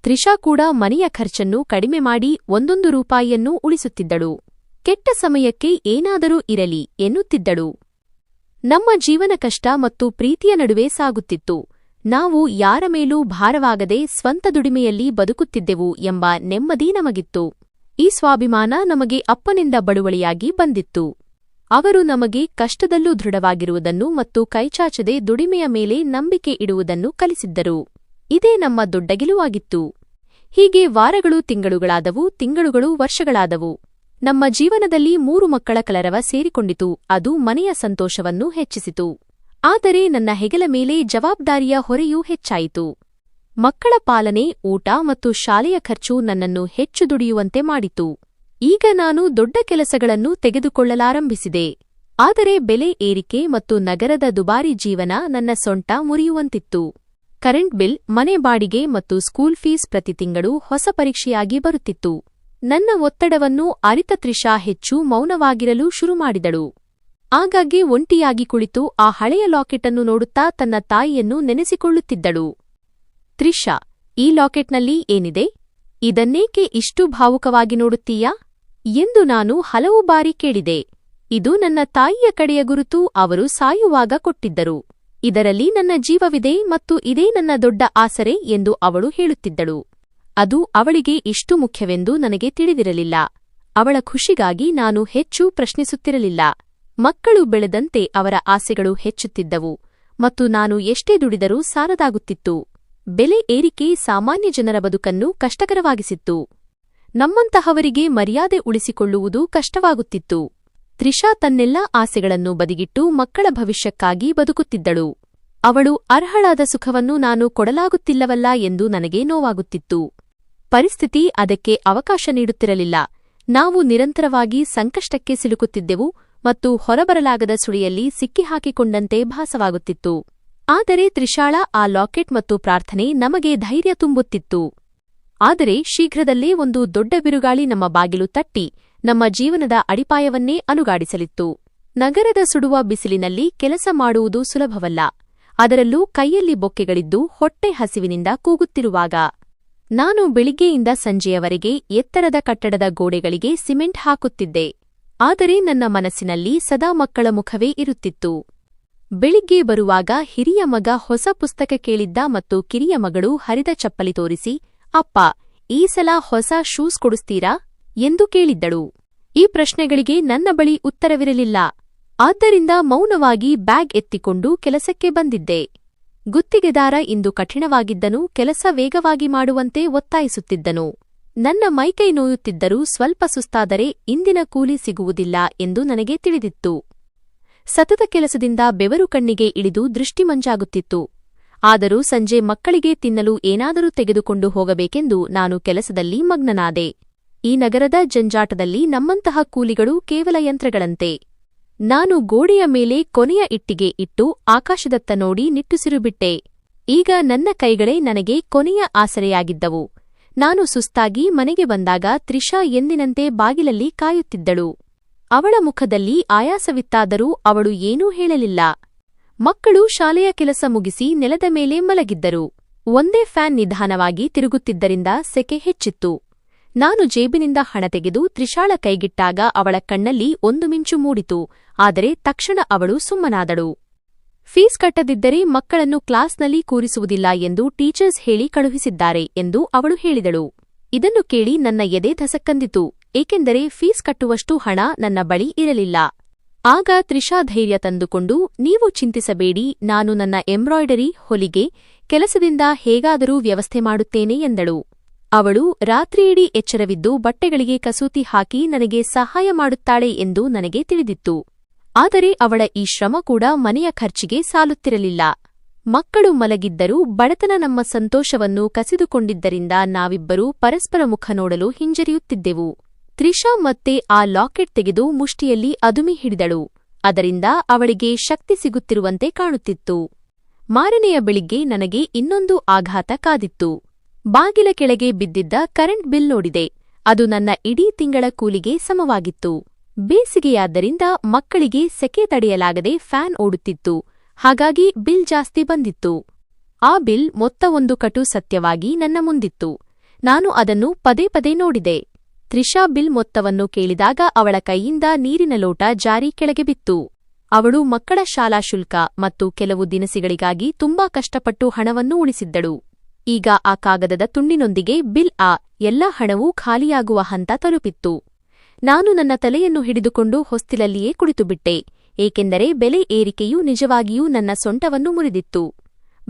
ತ್ರಿಷಾ ಕೂಡ ಮನೆಯ ಖರ್ಚನ್ನು ಕಡಿಮೆ ಮಾಡಿ 1 ರೂಪಾಯಿಯನ್ನೂ ಉಳಿಸುತ್ತಿದ್ದಳು. ಕೆಟ್ಟ ಸಮಯಕ್ಕೆ ಏನಾದರೂ ಇರಲಿ ಎನ್ನುತ್ತಿದ್ದಳು. ನಮ್ಮ ಜೀವನ ಕಷ್ಟ ಮತ್ತು ಪ್ರೀತಿಯ ನಡುವೆ ಸಾಗುತ್ತಿತ್ತು. ನಾವು ಯಾರ ಮೇಲೂ ಭಾರವಾಗದೆ ಸ್ವಂತ ದುಡಿಮೆಯಲ್ಲಿ ಬದುಕುತ್ತಿದ್ದೆವು ಎಂಬ ನೆಮ್ಮದಿ ನಮಗಿತ್ತು. ಈ ಸ್ವಾಭಿಮಾನ ನಮಗೆ ಅಪ್ಪನಿಂದ ಬಳುವಳಿಯಾಗಿ ಬಂದಿತ್ತು. ಅವರು ನಮಗೆ ಕಷ್ಟದಲ್ಲೂ ದೃಢವಾಗಿರುವುದನ್ನು ಮತ್ತು ಕೈಚಾಚದೆ ದುಡಿಮೆಯ ಮೇಲೆ ನಂಬಿಕೆ ಇಡುವುದನ್ನು ಕಲಿಸಿದ್ದರು. ಇದೇ ನಮ್ಮ ದೊಡ್ಡ ಗೆಲುವಾಗಿತ್ತು. ಹೀಗೆ ವಾರಗಳು ತಿಂಗಳುಗಳಾದವು, ತಿಂಗಳುಗಳು ವರ್ಷಗಳಾದವು. ನಮ್ಮ ಜೀವನದಲ್ಲಿ 3 ಮಕ್ಕಳ ಕಲರವ ಸೇರಿಕೊಂಡಿತು. ಅದು ಮನೆಯ ಸಂತೋಷವನ್ನು ಹೆಚ್ಚಿಸಿತು. ಆದರೆ ನನ್ನ ಹೆಗಲ ಮೇಲೆ ಜವಾಬ್ದಾರಿಯ ಹೊರೆಯೂ ಹೆಚ್ಚಾಯಿತು. ಮಕ್ಕಳ ಪಾಲನೆ, ಊಟ ಮತ್ತು ಶಾಲೆಯ ಖರ್ಚು ನನ್ನನ್ನು ಹೆಚ್ಚು ದುಡಿಯುವಂತೆ ಮಾಡಿತು. ಈಗ ನಾನು ದೊಡ್ಡ ಕೆಲಸಗಳನ್ನು ತೆಗೆದುಕೊಳ್ಳಲಾರಂಭಿಸಿದೆ. ಆದರೆ ಬೆಲೆ ಏರಿಕೆ ಮತ್ತು ನಗರದ ದುಬಾರಿ ಜೀವನ ನನ್ನ ಸೊಂಟ ಮುರಿಯುವಂತಿತ್ತು. ಕರೆಂಟ್ ಬಿಲ್, ಮನೆ ಬಾಡಿಗೆ ಮತ್ತು ಸ್ಕೂಲ್ ಫೀಸ್ ಪ್ರತಿ ತಿಂಗಳು ಹೊಸ ಪರೀಕ್ಷೆಯಾಗಿ ಬರುತ್ತಿತ್ತು. ನನ್ನ ಒತ್ತಡವನ್ನು ಅರಿತ ತ್ರಿಷಾ ಹೆಚ್ಚು ಮೌನವಾಗಿರಲು ಶುರುಮಾಡಿದಳು. ಆಗಾಗ್ಗೆ ಒಂಟಿಯಾಗಿ ಕುಳಿತು ಆ ಹಳೆಯ ಲಾಕೆಟನ್ನು ನೋಡುತ್ತಾ ತನ್ನ ತಾಯಿಯನ್ನು ನೆನೆಸಿಕೊಳ್ಳುತ್ತಿದ್ದಳು. ತ್ರಿಷಾ, ಈ ಲಾಕೆಟ್ನಲ್ಲಿ ಏನಿದೆ? ಇದನ್ನೇಕೆ ಇಷ್ಟು ಭಾವುಕವಾಗಿ ನೋಡುತ್ತೀಯಾ ಎಂದು ನಾನು ಹಲವು ಬಾರಿ ಕೇಳಿದೆ. ಇದು ನನ್ನ ತಾಯಿಯ ಕಡೆಯ ಗುರುತು, ಅವರು ಸಾಯುವಾಗ ಕೊಟ್ಟಿದ್ದರು. ಇದರಲ್ಲಿ ನನ್ನ ಜೀವವಿದೆ ಮತ್ತು ಇದೇ ನನ್ನ ದೊಡ್ಡ ಆಸರೆ ಎಂದು ಅವಳು ಹೇಳುತ್ತಿದ್ದಳು. ಅದು ಅವಳಿಗೆ ಇಷ್ಟು ಮುಖ್ಯವೆಂದು ನನಗೆ ತಿಳಿದಿರಲಿಲ್ಲ. ಅವಳ ಖುಷಿಗಾಗಿ ನಾನು ಹೆಚ್ಚು ಪ್ರಶ್ನಿಸುತ್ತಿರಲಿಲ್ಲ. ಮಕ್ಕಳು ಬೆಳೆದಂತೆ ಅವರ ಆಸೆಗಳು ಹೆಚ್ಚುತ್ತಿದ್ದವು ಮತ್ತು ನಾನು ಎಷ್ಟೇ ದುಡಿದರೂ ಸಾಲದಾಗುತ್ತಿತ್ತು. ಬೆಲೆ ಏರಿಕೆ ಸಾಮಾನ್ಯ ಜನರ ಬದುಕನ್ನು ಕಷ್ಟಕರವಾಗಿಸಿತ್ತು. ನಮ್ಮಂತಹವರಿಗೆ ಮರ್ಯಾದೆ ಉಳಿಸಿಕೊಳ್ಳುವುದು ಕಷ್ಟವಾಗುತ್ತಿತ್ತು. ತ್ರಿಷಾ ತನ್ನೆಲ್ಲಾ ಆಸೆಗಳನ್ನು ಬದಿಗಿಟ್ಟು ಮಕ್ಕಳ ಭವಿಷ್ಯಕ್ಕಾಗಿ ಬದುಕುತ್ತಿದ್ದಳು. ಅವಳು ಅರ್ಹಳಾದ ಸುಖವನ್ನು ನಾನು ಕೊಡಲಾಗುತ್ತಿಲ್ಲವಲ್ಲ ಎಂದು ನನಗೆ ನೋವಾಗುತ್ತಿತ್ತು. ಪರಿಸ್ಥಿತಿ ಅದಕ್ಕೆ ಅವಕಾಶ ನೀಡುತ್ತಿರಲಿಲ್ಲ. ನಾವು ನಿರಂತರವಾಗಿ ಸಂಕಷ್ಟಕ್ಕೆ ಸಿಲುಕುತ್ತಿದ್ದೆವು ಮತ್ತು ಹೊರಬರಲಾಗದ ಸುಳಿಯಲ್ಲಿ ಸಿಕ್ಕಿಹಾಕಿಕೊಂಡಂತೆ ಭಾಸವಾಗುತ್ತಿತ್ತು. ಆದರೆ ತ್ರಿಷಾಳ ಆ ಲಾಕೆಟ್ ಮತ್ತು ಪ್ರಾರ್ಥನೆ ನಮಗೆ ಧೈರ್ಯ ತುಂಬುತ್ತಿತ್ತು. ಆದರೆ ಶೀಘ್ರದಲ್ಲೇ ಒಂದು ದೊಡ್ಡ ಬಿರುಗಾಳಿ ನಮ್ಮ ಬಾಗಿಲು ತಟ್ಟಿ ನಮ್ಮ ಜೀವನದ ಅಡಿಪಾಯವನ್ನೇ ಅಲುಗಾಡಿಸಲಿತ್ತು. ನಗರದ ಸುಡುವ ಬಿಸಿಲಿನಲ್ಲಿ ಕೆಲಸ ಮಾಡುವುದು ಸುಲಭವಲ್ಲ, ಅದರಲ್ಲೂ ಕೈಯಲ್ಲಿ ಬೊಕ್ಕೆಗಳಿದ್ದು ಹೊಟ್ಟೆ ಹಸಿವಿನಿಂದ ಕೂಗುತ್ತಿರುವಾಗ. ನಾನು ಬೆಳಿಗ್ಗೆಯಿಂದ ಸಂಜೆಯವರೆಗೆ ಎತ್ತರದ ಕಟ್ಟಡದ ಗೋಡೆಗಳಿಗೆ ಸಿಮೆಂಟ್ ಹಾಕುತ್ತಿದ್ದೆ. ಆದರೆ ನನ್ನ ಮನಸ್ಸಿನಲ್ಲಿ ಸದಾ ಮಕ್ಕಳ ಮುಖವೇ ಇರುತ್ತಿತ್ತು. ಬೆಳಿಗ್ಗೆ ಬರುವಾಗ ಹಿರಿಯ ಮಗ ಹೊಸ ಪುಸ್ತಕ ಕೇಳಿದ್ದ ಮತ್ತು ಕಿರಿಯ ಮಗಳು ಹರಿದ ಚಪ್ಪಲಿ ತೋರಿಸಿ, ಅಪ್ಪ, ಈ ಸಲ ಹೊಸ ಶೂಸ್ ಕೊಡಿಸ್ತೀರಾ ಎಂದು ಕೇಳಿದ್ದಳು. ಈ ಪ್ರಶ್ನೆಗಳಿಗೆ ನನ್ನ ಬಳಿ ಉತ್ತರವಿರಲಿಲ್ಲ. ಆದ್ದರಿಂದ ಮೌನವಾಗಿ ಬ್ಯಾಗ್ ಎತ್ತಿಕೊಂಡು ಕೆಲಸಕ್ಕೆ ಬಂದಿದ್ದೆ. ಗುತ್ತಿಗೆದಾರ ಇಂದು ಕಠಿಣವಾಗಿದ್ದನು, ಕೆಲಸ ವೇಗವಾಗಿ ಮಾಡುವಂತೆ ಒತ್ತಾಯಿಸುತ್ತಿದ್ದನು. ನನ್ನ ಮೈಕೈ ನೋಯುತ್ತಿದ್ದರೂ ಸ್ವಲ್ಪ ಸುಸ್ತಾದರೆ ಇಂದಿನ ಕೂಲಿ ಸಿಗುವುದಿಲ್ಲ ಎಂದು ನನಗೆ ತಿಳಿದಿತ್ತು. ಸತತ ಕೆಲಸದಿಂದ ಬೆವರು ಕಣ್ಣಿಗೆ ಇಳಿದು ದೃಷ್ಟಿಮಂಜಾಗುತ್ತಿತ್ತು. ಆದರೂ ಸಂಜೆ ಮಕ್ಕಳಿಗೆ ತಿನ್ನಲು ಏನಾದರೂ ತೆಗೆದುಕೊಂಡು ಹೋಗಬೇಕೆಂದು ನಾನು ಕೆಲಸದಲ್ಲಿ ಮಗ್ನನಾದೆ. ಈ ನಗರದ ಜಂಜಾಟದಲ್ಲಿ ನಮ್ಮಂತಹ ಕೂಲಿಗಳು ಕೇವಲ ಯಂತ್ರಗಳಂತೆ. ನಾನು ಗೋಡೆಯ ಮೇಲೆ ಕೊನೆಯ ಇಟ್ಟಿಗೆ ಇಟ್ಟು ಆಕಾಶದತ್ತ ನೋಡಿ ನಿಟ್ಟುಸಿರುಬಿಟ್ಟೆ. ಈಗ ನನ್ನ ಕೈಗಳೇ ನನಗೆ ಕೊನೆಯ ಆಸರೆಯಾಗಿದ್ದವು. ನಾನು ಸುಸ್ತಾಗಿ ಮನೆಗೆ ಬಂದಾಗ ತ್ರಿಷಾ ಎಂದಿನಂತೆ ಬಾಗಿಲಲ್ಲಿ ಕಾಯುತ್ತಿದ್ದಳು. ಅವಳ ಮುಖದಲ್ಲಿ ಆಯಾಸವಿತ್ತಾದರೂ ಅವಳು ಏನೂ ಹೇಳಲಿಲ್ಲ. ಮಕ್ಕಳು ಶಾಲೆಯ ಕೆಲಸ ಮುಗಿಸಿ ನೆಲದ ಮೇಲೆ ಮಲಗಿದ್ದರು. ಒಂದೇ ಫ್ಯಾನ್ ನಿಧಾನವಾಗಿ ತಿರುಗುತ್ತಿದ್ದರಿಂದ ಸೆಕೆ ಹೆಚ್ಚಿತ್ತು. ನಾನು ಜೇಬಿನಿಂದ ಹಣ ತೆಗೆದು ತ್ರಿಷಾಳ ಕೈಗಿಟ್ಟಾಗ ಅವಳ ಕಣ್ಣಲ್ಲಿ ಒಂದು ಮಿಂಚು ಮೂಡಿತು, ಆದರೆ ತಕ್ಷಣ ಅವಳು ಸುಮ್ಮನಾದಳು. ಫೀಸ್ ಕಟ್ಟದಿದ್ದರೆ ಮಕ್ಕಳನ್ನು ಕ್ಲಾಸ್ನಲ್ಲಿ ಕೂರಿಸುವುದಿಲ್ಲ ಎಂದು ಟೀಚರ್ಸ್ ಹೇಳಿ ಕಳುಹಿಸಿದ್ದಾರೆ ಎಂದು ಅವಳು ಹೇಳಿದಳು. ಇದನ್ನು ಕೇಳಿ ನನ್ನ ಎದೆ ಧಸಕ್ಕಂದಿತು, ಏಕೆಂದರೆ ಫೀಸ್ ಕಟ್ಟುವಷ್ಟು ಹಣ ನನ್ನ ಬಳಿ ಇರಲಿಲ್ಲ. ಆಗ ತ್ರಿಷಾ ಧೈರ್ಯ ತಂದುಕೊಂಡು, ನೀವು ಚಿಂತಿಸಬೇಡಿ, ನಾನು ನನ್ನ ಎಂಬ್ರಾಯ್ಡರಿ ಹೊಲಿಗೆ ಕೆಲಸದಿಂದ ಹೇಗಾದರೂ ವ್ಯವಸ್ಥೆ ಮಾಡುತ್ತೇನೆ ಎಂದಳು. ಅವಳು ರಾತ್ರಿಯಿಡೀ ಎಚ್ಚರವಿದ್ದು ಬಟ್ಟೆಗಳಿಗೆ ಕಸೂತಿ ಹಾಕಿ ನನಗೆ ಸಹಾಯ ಮಾಡುತ್ತಾಳೆ ಎಂದು ನನಗೆ ತಿಳಿದಿತ್ತು. ಆದರೆ ಅವಳ ಈ ಶ್ರಮ ಕೂಡ ಮನೆಯ ಖರ್ಚಿಗೆ ಸಾಲುತ್ತಿರಲಿಲ್ಲ. ಮಕ್ಕಳು ಮಲಗಿದ್ದರೂ ಬಡತನ ನಮ್ಮ ಸಂತೋಷವನ್ನು ಕಸಿದುಕೊಂಡಿದ್ದರಿಂದ ನಾವಿಬ್ಬರೂ ಪರಸ್ಪರ ಮುಖ ನೋಡಲು ಹಿಂಜರಿಯುತ್ತಿದ್ದೆವು. ತ್ರಿಷಾ ಮತ್ತೆ ಆ ಲಾಕೆಟ್ ತೆಗೆದು ಮುಷ್ಟಿಯಲ್ಲಿ ಅದುಮಿ ಹಿಡಿದಳು. ಅದರಿಂದ ಅವಳಿಗೆ ಶಕ್ತಿ ಸಿಗುತ್ತಿರುವಂತೆ ಕಾಣುತ್ತಿತ್ತು. ಮಾರನೆಯ ಬೆಳಿಗ್ಗೆ ನನಗೆ ಇನ್ನೊಂದು ಆಘಾತ ಕಾದಿತ್ತು. ಬಾಗಿಲ ಕೆಳಗೆ ಬಿದ್ದಿದ್ದ ಕರೆಂಟ್ ಬಿಲ್ ನೋಡಿದೆ. ಅದು ನನ್ನ ಇಡೀ ತಿಂಗಳ ಕೂಲಿಗೆ ಸಮವಾಗಿತ್ತು. ಬೇಸಿಗೆಯಾದ್ದರಿಂದ ಮಕ್ಕಳಿಗೆ ಸೆಕೆ ತಡೆಯಲಾಗದೆ ಫ್ಯಾನ್ ಓಡುತ್ತಿತ್ತು. ಹಾಗಾಗಿ ಬಿಲ್ ಜಾಸ್ತಿ ಬಂದಿತ್ತು. ಆ ಬಿಲ್ ಮೊತ್ತ ಒಂದು ಕಟು ಸತ್ಯವಾಗಿ ನನ್ನ ಮುಂದಿತ್ತು. ನಾನು ಅದನ್ನು ಪದೇ ಪದೇ ನೋಡಿದೆ. ತ್ರಿಷಾ ಬಿಲ್ ಮೊತ್ತವನ್ನು ಕೇಳಿದಾಗ ಅವಳ ಕೈಯಿಂದ ನೀರಿನ ಲೋಟ ಜಾರಿ ಕೆಳಗೆ ಬಿತ್ತು. ಅವಳು ಮಕ್ಕಳ ಶಾಲಾ ಶುಲ್ಕ ಮತ್ತು ಕೆಲವು ದಿನಸಿಗಳಿಗಾಗಿ ತುಂಬಾ ಕಷ್ಟಪಟ್ಟು ಹಣವನ್ನು ಉಳಿಸಿದ್ದಳು. ಈಗ ಆ ಕಾಗದದ ತುಂಡಿನೊಂದಿಗೆ ಬಿಲ್ ಎಲ್ಲ ಹಣವೂ ಖಾಲಿಯಾಗುವ ಹಂತ ತಲುಪಿತ್ತು. ನಾನು ನನ್ನ ತಲೆಯನ್ನು ಹಿಡಿದುಕೊಂಡು ಹೊಸ್ತಿಲಲ್ಲಿಯೇ ಕುಳಿತುಬಿಟ್ಟೆ, ಏಕೆಂದರೆ ಬೆಲೆ ಏರಿಕೆಯು ನಿಜವಾಗಿಯೂ ನನ್ನ ಸೊಂಟವನ್ನು ಮುರಿದಿತ್ತು.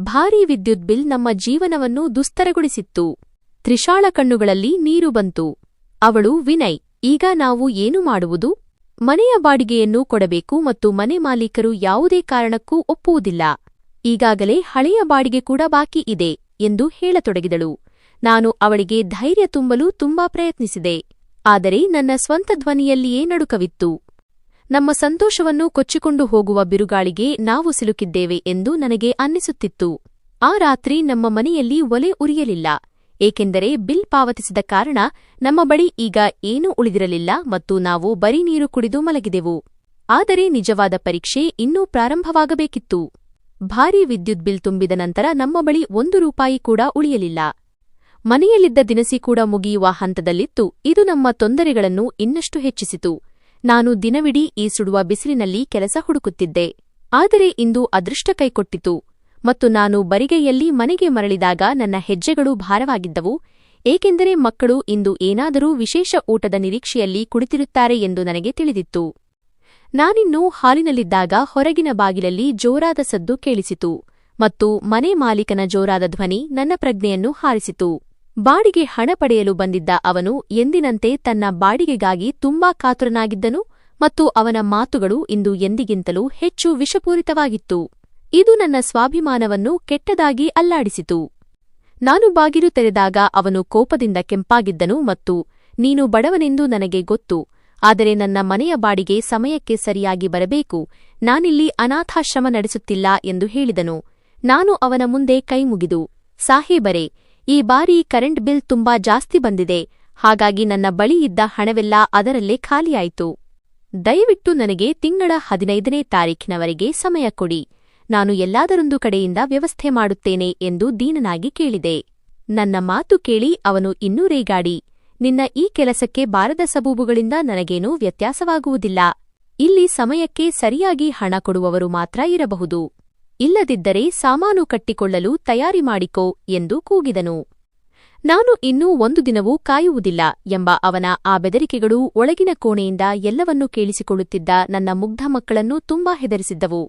ಭಾರೀ ವಿದ್ಯುತ್ ಬಿಲ್ ನಮ್ಮ ಜೀವನವನ್ನು ದುಸ್ತರಗೊಳಿಸಿತ್ತು. ತ್ರಿಷಾಳ ಕಣ್ಣುಗಳಲ್ಲಿ ನೀರು ಬಂತು. ಅವಳು, ವಿನಯ್, ಈಗ ನಾವು ಏನು ಮಾಡುವುದು? ಮನೆಯ ಬಾಡಿಗೆಯನ್ನು ಕೊಡಬೇಕು ಮತ್ತು ಮನೆ ಮಾಲೀಕರು ಯಾವುದೇ ಕಾರಣಕ್ಕೂ ಒಪ್ಪುವುದಿಲ್ಲ. ಈಗಾಗಲೇ ಹಳೆಯ ಬಾಡಿಗೆ ಕೂಡ ಬಾಕಿ ಇದೆ ಎಂದು ಹೇಳತೊಡಗಿದಳು. ನಾನು ಅವಳಿಗೆ ಧೈರ್ಯ ತುಂಬಲು ತುಂಬಾ ಪ್ರಯತ್ನಿಸಿದೆ. ಆದರೆ ನನ್ನ ಸ್ವಂತ ಧ್ವನಿಯಲ್ಲಿಯೇ ನಡುಕವಿತ್ತು. ನಮ್ಮ ಸಂತೋಷವನ್ನು ಕೊಚ್ಚಿಕೊಂಡು ಹೋಗುವ ಬಿರುಗಾಳಿಗೆ ನಾವು ಸಿಲುಕಿದ್ದೇವೆ ಎಂದು ನನಗೆ ಅನ್ನಿಸುತ್ತಿತ್ತು. ಆ ರಾತ್ರಿ ನಮ್ಮ ಮನೆಯಲ್ಲಿ ಒಲೆ ಉರಿಯಲಿಲ್ಲ, ಏಕೆಂದರೆ ಬಿಲ್ ಪಾವತಿಸಿದ ಕಾರಣ ನಮ್ಮ ಬಳಿ ಈಗ ಏನೂ ಉಳಿದಿರಲಿಲ್ಲ ಮತ್ತು ನಾವು ಬರೀ ನೀರು ಕುಡಿದು ಮಲಗಿದೆವು. ಆದರೆ ನಿಜವಾದ ಪರೀಕ್ಷೆ ಇನ್ನೂ ಪ್ರಾರಂಭವಾಗಬೇಕಿತ್ತು. ಭಾರೀ ವಿದ್ಯುತ್ ಬಿಲ್ ತುಂಬಿದ ನಂತರ ನಮ್ಮ ಬಳಿ 1 ರೂಪಾಯಿ ಕೂಡ ಉಳಿಯಲಿಲ್ಲ. ಮನೆಯಲ್ಲಿದ್ದ ದಿನಸಿ ಕೂಡ ಮುಗಿಯುವ ಹಂತದಲ್ಲಿತ್ತು. ಇದು ನಮ್ಮ ತೊಂದರೆಗಳನ್ನು ಇನ್ನಷ್ಟು ಹೆಚ್ಚಿಸಿತು. ನಾನು ದಿನವಿಡೀ ಈ ಸುಡುವ ಬಿಸಿಲಿನಲ್ಲಿ ಕೆಲಸ ಹುಡುಕುತ್ತಿದ್ದೆ. ಆದರೆ ಇಂದು ಅದೃಷ್ಟ ಕೈಕೊಟ್ಟಿತು ಮತ್ತು ನಾನು ಬರಿಗೈಯಲ್ಲಿ ಮನೆಗೆ ಮರಳಿದಾಗ ನನ್ನ ಹೆಜ್ಜೆಗಳು ಭಾರವಾಗಿದ್ದವು, ಏಕೆಂದರೆ ಮಕ್ಕಳು ಇಂದು ಏನಾದರೂ ವಿಶೇಷ ಊಟದ ನಿರೀಕ್ಷೆಯಲ್ಲಿ ಕುಳಿತಿರುತ್ತಾರೆ ಎಂದು ನನಗೆ ತಿಳಿದಿತ್ತು. ನಾನಿನ್ನೂ ಹಾಲಿನಲ್ಲಿದ್ದಾಗ ಹೊರಗಿನ ಬಾಗಿಲಲ್ಲಿ ಜೋರಾದ ಸದ್ದು ಕೇಳಿಸಿತು ಮತ್ತು ಮನೆ ಮಾಲೀಕನ ಜೋರಾದ ಧ್ವನಿ ನನ್ನ ಪ್ರಜ್ಞೆಯನ್ನು ಹಾರಿಸಿತು. ಬಾಡಿಗೆ ಹಣ ಪಡೆಯಲು ಬಂದಿದ್ದ ಅವನು ಎಂದಿನಂತೆ ತನ್ನ ಬಾಡಿಗೆಗಾಗಿ ತುಂಬಾ ಕಾತುರನಾಗಿದ್ದನು ಮತ್ತು ಅವನ ಮಾತುಗಳು ಇಂದು ಎಂದಿಗಿಂತಲೂ ಹೆಚ್ಚು ವಿಷಪೂರಿತವಾಗಿತ್ತು. ಇದು ನನ್ನ ಸ್ವಾಭಿಮಾನವನ್ನು ಕೆಟ್ಟದಾಗಿ ಅಲ್ಲಾಡಿಸಿತು. ನಾನು ಬಾಗಿಲು ತೆರೆದಾಗ ಅವನು ಕೋಪದಿಂದ ಕೆಂಪಾಗಿದ್ದನು ಮತ್ತು ನೀನು ಬಡವನೆಂದು ನನಗೆ ಗೊತ್ತು, ಆದರೆ ನನ್ನ ಮನೆಯ ಬಾಡಿಗೆ ಸಮಯಕ್ಕೆ ಸರಿಯಾಗಿ ಬರಬೇಕು, ನಾನಿಲ್ಲಿ ಅನಾಥಾಶ್ರಮ ನಡೆಸುತ್ತಿಲ್ಲ ಎಂದು ಹೇಳಿದನು. ನಾನು ಅವನ ಮುಂದೆ ಕೈಮುಗಿದು, ಸಾಹೇಬರೇ, ಈ ಬಾರಿ ಕರೆಂಟ್ ಬಿಲ್ ತುಂಬಾ ಜಾಸ್ತಿ ಬಂದಿದೆ, ಹಾಗಾಗಿ ನನ್ನ ಬಳಿ ಇದ್ದ ಹಣವೆಲ್ಲ ಅದರಲ್ಲೇ ಖಾಲಿಯಾಯಿತು. ದಯವಿಟ್ಟು ನನಗೆ ತಿಂಗಳ 15ನೇ ತಾರೀಖಿನವರೆಗೆ ಸಮಯ ಕೊಡಿ, ನಾನು ಎಲ್ಲಾದರೊಂದು ಕಡೆಯಿಂದ ವ್ಯವಸ್ಥೆ ಮಾಡುತ್ತೇನೆ ಎಂದು ದೀನನಾಗಿ ಕೇಳಿದೆ. ನನ್ನ ಮಾತು ಕೇಳಿ ಅವನು ಇನ್ನೂ ರೇಗಾಡಿ, ನಿನ್ನ ಈ ಕೆಲಸಕ್ಕೆ ಬಾರದ ಸಬೂಬುಗಳಿಂದ ನನಗೇನೂ ವ್ಯತ್ಯಾಸವಾಗುವುದಿಲ್ಲ. ಇಲ್ಲಿ ಸಮಯಕ್ಕೆ ಸರಿಯಾಗಿ ಹಣ ಕೊಡುವವರು ಮಾತ್ರ ಇರಬಹುದು, ಇಲ್ಲದಿದ್ದರೆ ಸಾಮಾನು ಕಟ್ಟಿಕೊಳ್ಳಲು ತಯಾರಿ ಮಾಡಿಕೋ ಎಂದು ಕೂಗಿದನು. ನಾನು ಇನ್ನೂ 1 ದಿನವೂ ಕಾಯುವುದಿಲ್ಲ ಎಂಬ ಅವನ ಆ ಬೆದರಿಕೆಗಳು ಒಳಗಿನ ಕೋಣೆಯಿಂದ ಎಲ್ಲವನ್ನೂ ಕೇಳಿಸಿಕೊಳ್ಳುತ್ತಿದ್ದ ನನ್ನ ಮುಗ್ಧ ಮಕ್ಕಳನ್ನು ತುಂಬಾ ಹೆದರಿಸಿದ್ದವು.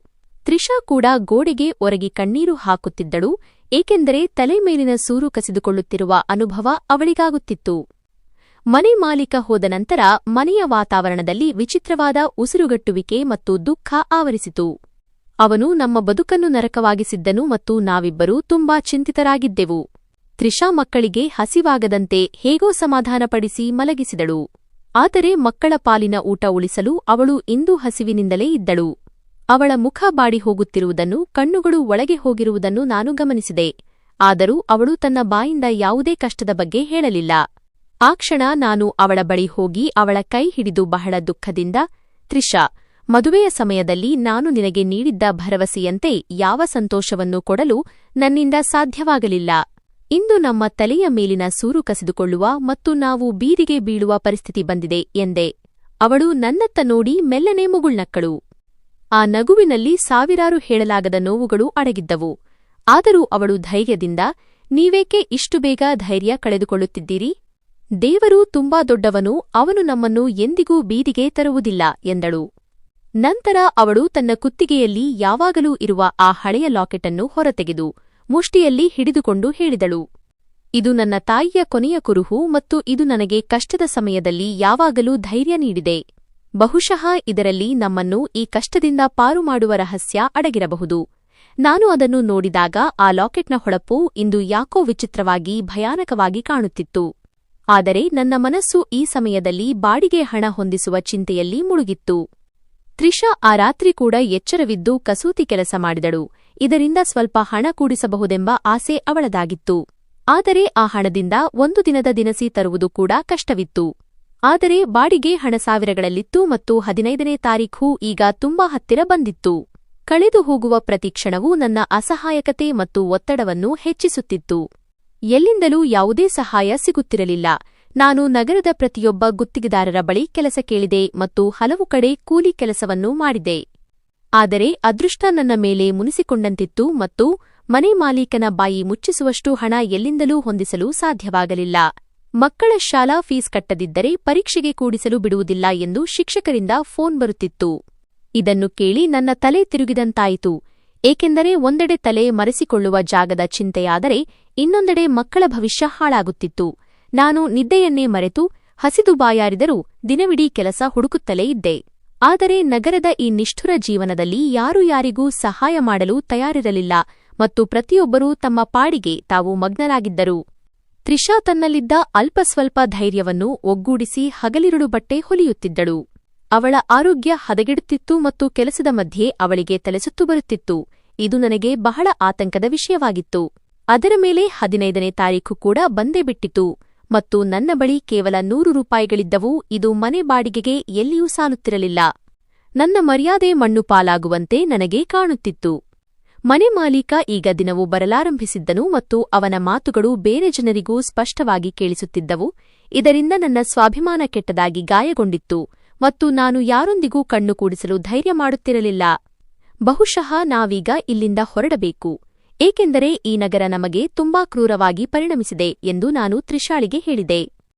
ತ್ರಿಷಾ ಕೂಡ ಗೋಡೆಗೆ ಒರಗಿ ಕಣ್ಣೀರು ಹಾಕುತ್ತಿದ್ದಳು, ಏಕೆಂದರೆ ತಲೆ ಮೇಲಿನ ಸೂರು ಕಸಿದುಕೊಳ್ಳುತ್ತಿರುವ ಅನುಭವ ಅವಳಿಗಾಗುತ್ತಿತ್ತು. ಮನೆ ಮಾಲೀಕ ಹೋದ ನಂತರ ಮನೆಯ ವಾತಾವರಣದಲ್ಲಿ ವಿಚಿತ್ರವಾದ ಉಸಿರುಗಟ್ಟುವಿಕೆ ಮತ್ತು ದುಃಖ ಆವರಿಸಿತು. ಅವನು ನಮ್ಮ ಬದುಕನ್ನು ನರಕವಾಗಿಸಿದ್ದನು ಮತ್ತು ನಾವಿಬ್ಬರೂ ತುಂಬಾ ಚಿಂತಿತರಾಗಿದ್ದೆವು. ತ್ರಿಷಾ ಮಕ್ಕಳಿಗೆ ಹಸಿವಾಗದಂತೆ ಹೇಗೋ ಸಮಾಧಾನಪಡಿಸಿ ಮಲಗಿಸಿದಳು. ಆದರೆ ಮಕ್ಕಳ ಪಾಲಿನ ಊಟ ಉಳಿಸಲು ಅವಳು ಇಂದೂ ಹಸಿವಿನಿಂದಲೇ ಇದ್ದಳು. ಅವಳ ಮುಖ ಬಾಡಿ ಹೋಗುತ್ತಿರುವುದನ್ನು, ಕಣ್ಣುಗಳು ಒಳಗೆ ಹೋಗಿರುವುದನ್ನು ನಾನು ಗಮನಿಸಿದೆ. ಆದರೂ ಅವಳು ತನ್ನ ಬಾಯಿಂದ ಯಾವುದೇ ಕಷ್ಟದ ಬಗ್ಗೆ ಹೇಳಲಿಲ್ಲ. ಆ ಕ್ಷಣ ನಾನು ಅವಳ ಬಳಿ ಹೋಗಿ ಅವಳ ಕೈ ಹಿಡಿದು ಬಹಳ ದುಃಖದಿಂದ, ತ್ರಿಷಾ, ಮದುವೆಯ ಸಮಯದಲ್ಲಿ ನಾನು ನಿನಗೆ ನೀಡಿದ್ದ ಭರವಸೆಯಂತೆ ಯಾವ ಸಂತೋಷವನ್ನೂ ಕೊಡಲು ನನ್ನಿಂದ ಸಾಧ್ಯವಾಗಲಿಲ್ಲ. ಇಂದು ನಮ್ಮ ತಲೆಯ ಮೇಲಿನ ಸೂರು ಕಸಿದುಕೊಳ್ಳುವ ಮತ್ತು ನಾವು ಬೀದಿಗೆ ಬೀಳುವ ಪರಿಸ್ಥಿತಿ ಬಂದಿದೆ ಎಂದೆ. ಅವಳು ನನ್ನತ್ತ ನೋಡಿ ಮೆಲ್ಲನೆ ಮುಗುಳ್ನಕ್ಕಳು. ಆ ನಗುವಿನಲ್ಲಿ ಸಾವಿರಾರು ಹೇಳಲಾಗದ ನೋವುಗಳು ಅಡಗಿದ್ದವು. ಆದರೂ ಅವಳು ಧೈರ್ಯದಿಂದ, ನೀವೇಕೆ ಇಷ್ಟು ಬೇಗ ಧೈರ್ಯ ಕಳೆದುಕೊಳ್ಳುತ್ತಿದ್ದೀರಿ? ದೇವರು ತುಂಬಾ ದೊಡ್ಡವನು, ಅವನು ನಮ್ಮನ್ನು ಎಂದಿಗೂ ಬೀದಿಗೆ ತರುವುದಿಲ್ಲ ಎಂದಳು. ನಂತರ ಅವಳು ತನ್ನ ಕುತ್ತಿಗೆಯಲ್ಲಿ ಯಾವಾಗಲೂ ಇರುವ ಆ ಹಳೆಯ ಲಾಕೆಟನ್ನು ಹೊರತೆಗೆದು ಮುಷ್ಟಿಯಲ್ಲಿ ಹಿಡಿದುಕೊಂಡು ಹೇಳಿದಳು, ಇದು ನನ್ನ ತಾಯಿಯ ಕೊನೆಯ ಕುರುಹು ಮತ್ತು ಇದು ನನಗೆ ಕಷ್ಟದ ಸಮಯದಲ್ಲಿ ಯಾವಾಗಲೂ ಧೈರ್ಯ ನೀಡಿದೆ. ಬಹುಶಃ ಇದರಲ್ಲಿ ನಮ್ಮನ್ನು ಈ ಕಷ್ಟದಿಂದ ಪಾರು ಮಾಡುವ ರಹಸ್ಯ ಅಡಗಿರಬಹುದು. ನಾನು ಅದನ್ನು ನೋಡಿದಾಗ ಆ ಲಾಕೆಟ್ನ ಹೊಳಪು ಇಂದು ಯಾಕೋ ವಿಚಿತ್ರವಾಗಿ ಭಯಾನಕವಾಗಿ ಕಾಣುತ್ತಿತ್ತು. ಆದರೆ ನನ್ನ ಮನಸ್ಸು ಈ ಸಮಯದಲ್ಲಿ ಬಾಡಿಗೆ ಹಣ ಹೊಂದಿಸುವ ಚಿಂತೆಯಲ್ಲಿ ಮುಳುಗಿತ್ತು. ತ್ರಿಷಾ ಆ ರಾತ್ರಿ ಕೂಡ ಎಚ್ಚರವಿದ್ದು ಕಸೂತಿ ಕೆಲಸ ಮಾಡಿದಳು. ಇದರಿಂದ ಸ್ವಲ್ಪ ಹಣ ಕೂಡಿಸಬಹುದೆಂಬ ಆಸೆ ಅವಳದಾಗಿತ್ತು. ಆದರೆ ಆ ಹಣದಿಂದ 1 ದಿನದ ದಿನಸಿ ತರುವುದು ಕೂಡ ಕಷ್ಟವಿತ್ತು. ಆದರೆ ಬಾಡಿಗೆ ಹಣ ಸಾವಿರಗಳಲ್ಲಿತ್ತು ಮತ್ತು 15ನೇ ತಾರೀಖು ಈಗ ತುಂಬಾ ಹತ್ತಿರ ಬಂದಿತ್ತು. ಕಳೆದು ಹೋಗುವ ಪ್ರತಿ ಕ್ಷಣವೂ ನನ್ನ ಅಸಹಾಯಕತೆ ಮತ್ತು ಒತ್ತಡವನ್ನು ಹೆಚ್ಚಿಸುತ್ತಿತ್ತು. ಎಲ್ಲಿಂದಲೂ ಯಾವುದೇ ಸಹಾಯ ಸಿಗುತ್ತಿರಲಿಲ್ಲ. ನಾನು ನಗರದ ಪ್ರತಿಯೊಬ್ಬ ಗುತ್ತಿಗೆದಾರರ ಬಳಿ ಕೆಲಸ ಕೇಳಿದೆ ಮತ್ತು ಹಲವು ಕಡೆ ಕೂಲಿ ಕೆಲಸವನ್ನೂ ಮಾಡಿದೆ. ಆದರೆ ಅದೃಷ್ಟ ನನ್ನ ಮೇಲೆ ಮುನಿಸಿಕೊಂಡಂತಿತ್ತು ಮತ್ತು ಮನೆ ಮಾಲೀಕನ ಬಾಯಿ ಮುಚ್ಚಿಸುವಷ್ಟು ಹಣ ಎಲ್ಲಿಂದಲೂ ಹೊಂದಿಸಲು ಸಾಧ್ಯವಾಗಲಿಲ್ಲ. ಮಕ್ಕಳ ಶಾಲಾ ಫೀಸ್ ಕಟ್ಟದಿದ್ದರೆ ಪರೀಕ್ಷೆಗೆ ಕೂಡಿಸಲು ಬಿಡುವುದಿಲ್ಲ ಎಂದು ಶಿಕ್ಷಕರಿಂದ ಫೋನ್ ಬರುತ್ತಿತ್ತು. ಇದನ್ನು ಕೇಳಿ ನನ್ನ ತಲೆ ತಿರುಗಿದಂತಾಯಿತು, ಏಕೆಂದರೆ ಒಂದೆಡೆ ತಲೆ ಮರೆಸಿಕೊಳ್ಳುವ ಜಾಗದ ಚಿಂತೆಯಾದರೆ ಇನ್ನೊಂದೆಡೆ ಮಕ್ಕಳ ಭವಿಷ್ಯ ಹಾಳಾಗುತ್ತಿತ್ತು. ನಾನು ನಿದ್ದೆಯನ್ನೇ ಮರೆತು ಹಸಿದು ಬಾಯಾರಿದರೂ ದಿನವಿಡೀ ಕೆಲಸ ಹುಡುಕುತ್ತಲೇ ಇದ್ದೆ. ಆದರೆ ನಗರದ ಈ ನಿಷ್ಠುರ ಜೀವನದಲ್ಲಿ ಯಾರೂ ಯಾರಿಗೂ ಸಹಾಯ ಮಾಡಲು ತಯಾರಿರಲಿಲ್ಲ ಮತ್ತು ಪ್ರತಿಯೊಬ್ಬರೂ ತಮ್ಮ ಪಾಡಿಗೆ ತಾವು ಮಗ್ನರಾಗಿದ್ದರು. ತ್ರಿಷಾ ತನ್ನಲ್ಲಿದ್ದ ಅಲ್ಪಸ್ವಲ್ಪ ಧೈರ್ಯವನ್ನು ಒಗ್ಗೂಡಿಸಿ ಹಗಲಿರುಳು ಬಟ್ಟೆ ಹೊಲಿಯುತ್ತಿದ್ದಳು. ಅವಳ ಆರೋಗ್ಯ ಹದಗೆಡುತ್ತಿತ್ತು ಮತ್ತು ಕೆಲಸದ ಮಧ್ಯೆ ಅವಳಿಗೆ ತಲೆಸುತ್ತು ಬರುತ್ತಿತ್ತು. ಇದು ನನಗೆ ಬಹಳ ಆತಂಕದ ವಿಷಯವಾಗಿತ್ತು. ಅದರ ಮೇಲೆ 15ನೇ ತಾರೀಖು ಕೂಡ ಬಂದೇ ಬಿಟ್ಟಿತು ಮತ್ತು ನನ್ನ ಬಳಿ ಕೇವಲ 100 ರೂಪಾಯಿಗಳಿದ್ದವು. ಇದು ಮನೆ ಬಾಡಿಗೆಗೆ ಎಲ್ಲಿಯೂ ಸಾಲುತ್ತಿರಲಿಲ್ಲ. ನನ್ನ ಮರ್ಯಾದೆ ಮಣ್ಣು ಪಾಲಾಗುವಂತೆ ನನಗೆ ಕಾಣುತ್ತಿತ್ತು. ಮನೆ ಮಾಲೀಕ ಈಗ ದಿನವೂ ಬರಲಾರಂಭಿಸಿದ್ದನು ಮತ್ತು ಅವನ ಮಾತುಗಳು ಬೇರೆ ಜನರಿಗೂ ಸ್ಪಷ್ಟವಾಗಿ ಕೇಳಿಸುತ್ತಿದ್ದವು. ಇದರಿಂದ ನನ್ನ ಸ್ವಾಭಿಮಾನ ಕೆಟ್ಟದಾಗಿ ಗಾಯಗೊಂಡಿತ್ತು ಮತ್ತು ನಾನು ಯಾರೊಂದಿಗೂ ಕಣ್ಣು ಕೂಡಿಸಲು ಧೈರ್ಯ ಮಾಡುತ್ತಿರಲಿಲ್ಲ. ಬಹುಶಃ ನಾವೀಗ ಇಲ್ಲಿಂದ ಹೊರಡಬೇಕು, ಏಕೆಂದರೆ ಈ ನಗರ ನಮಗೆ ತುಂಬಾ ಕ್ರೂರವಾಗಿ ಪರಿಣಮಿಸಿದೆ ಎಂದು ನಾನು ತ್ರಿಷಾಳಿಗೆ ಹೇಳಿದೆ.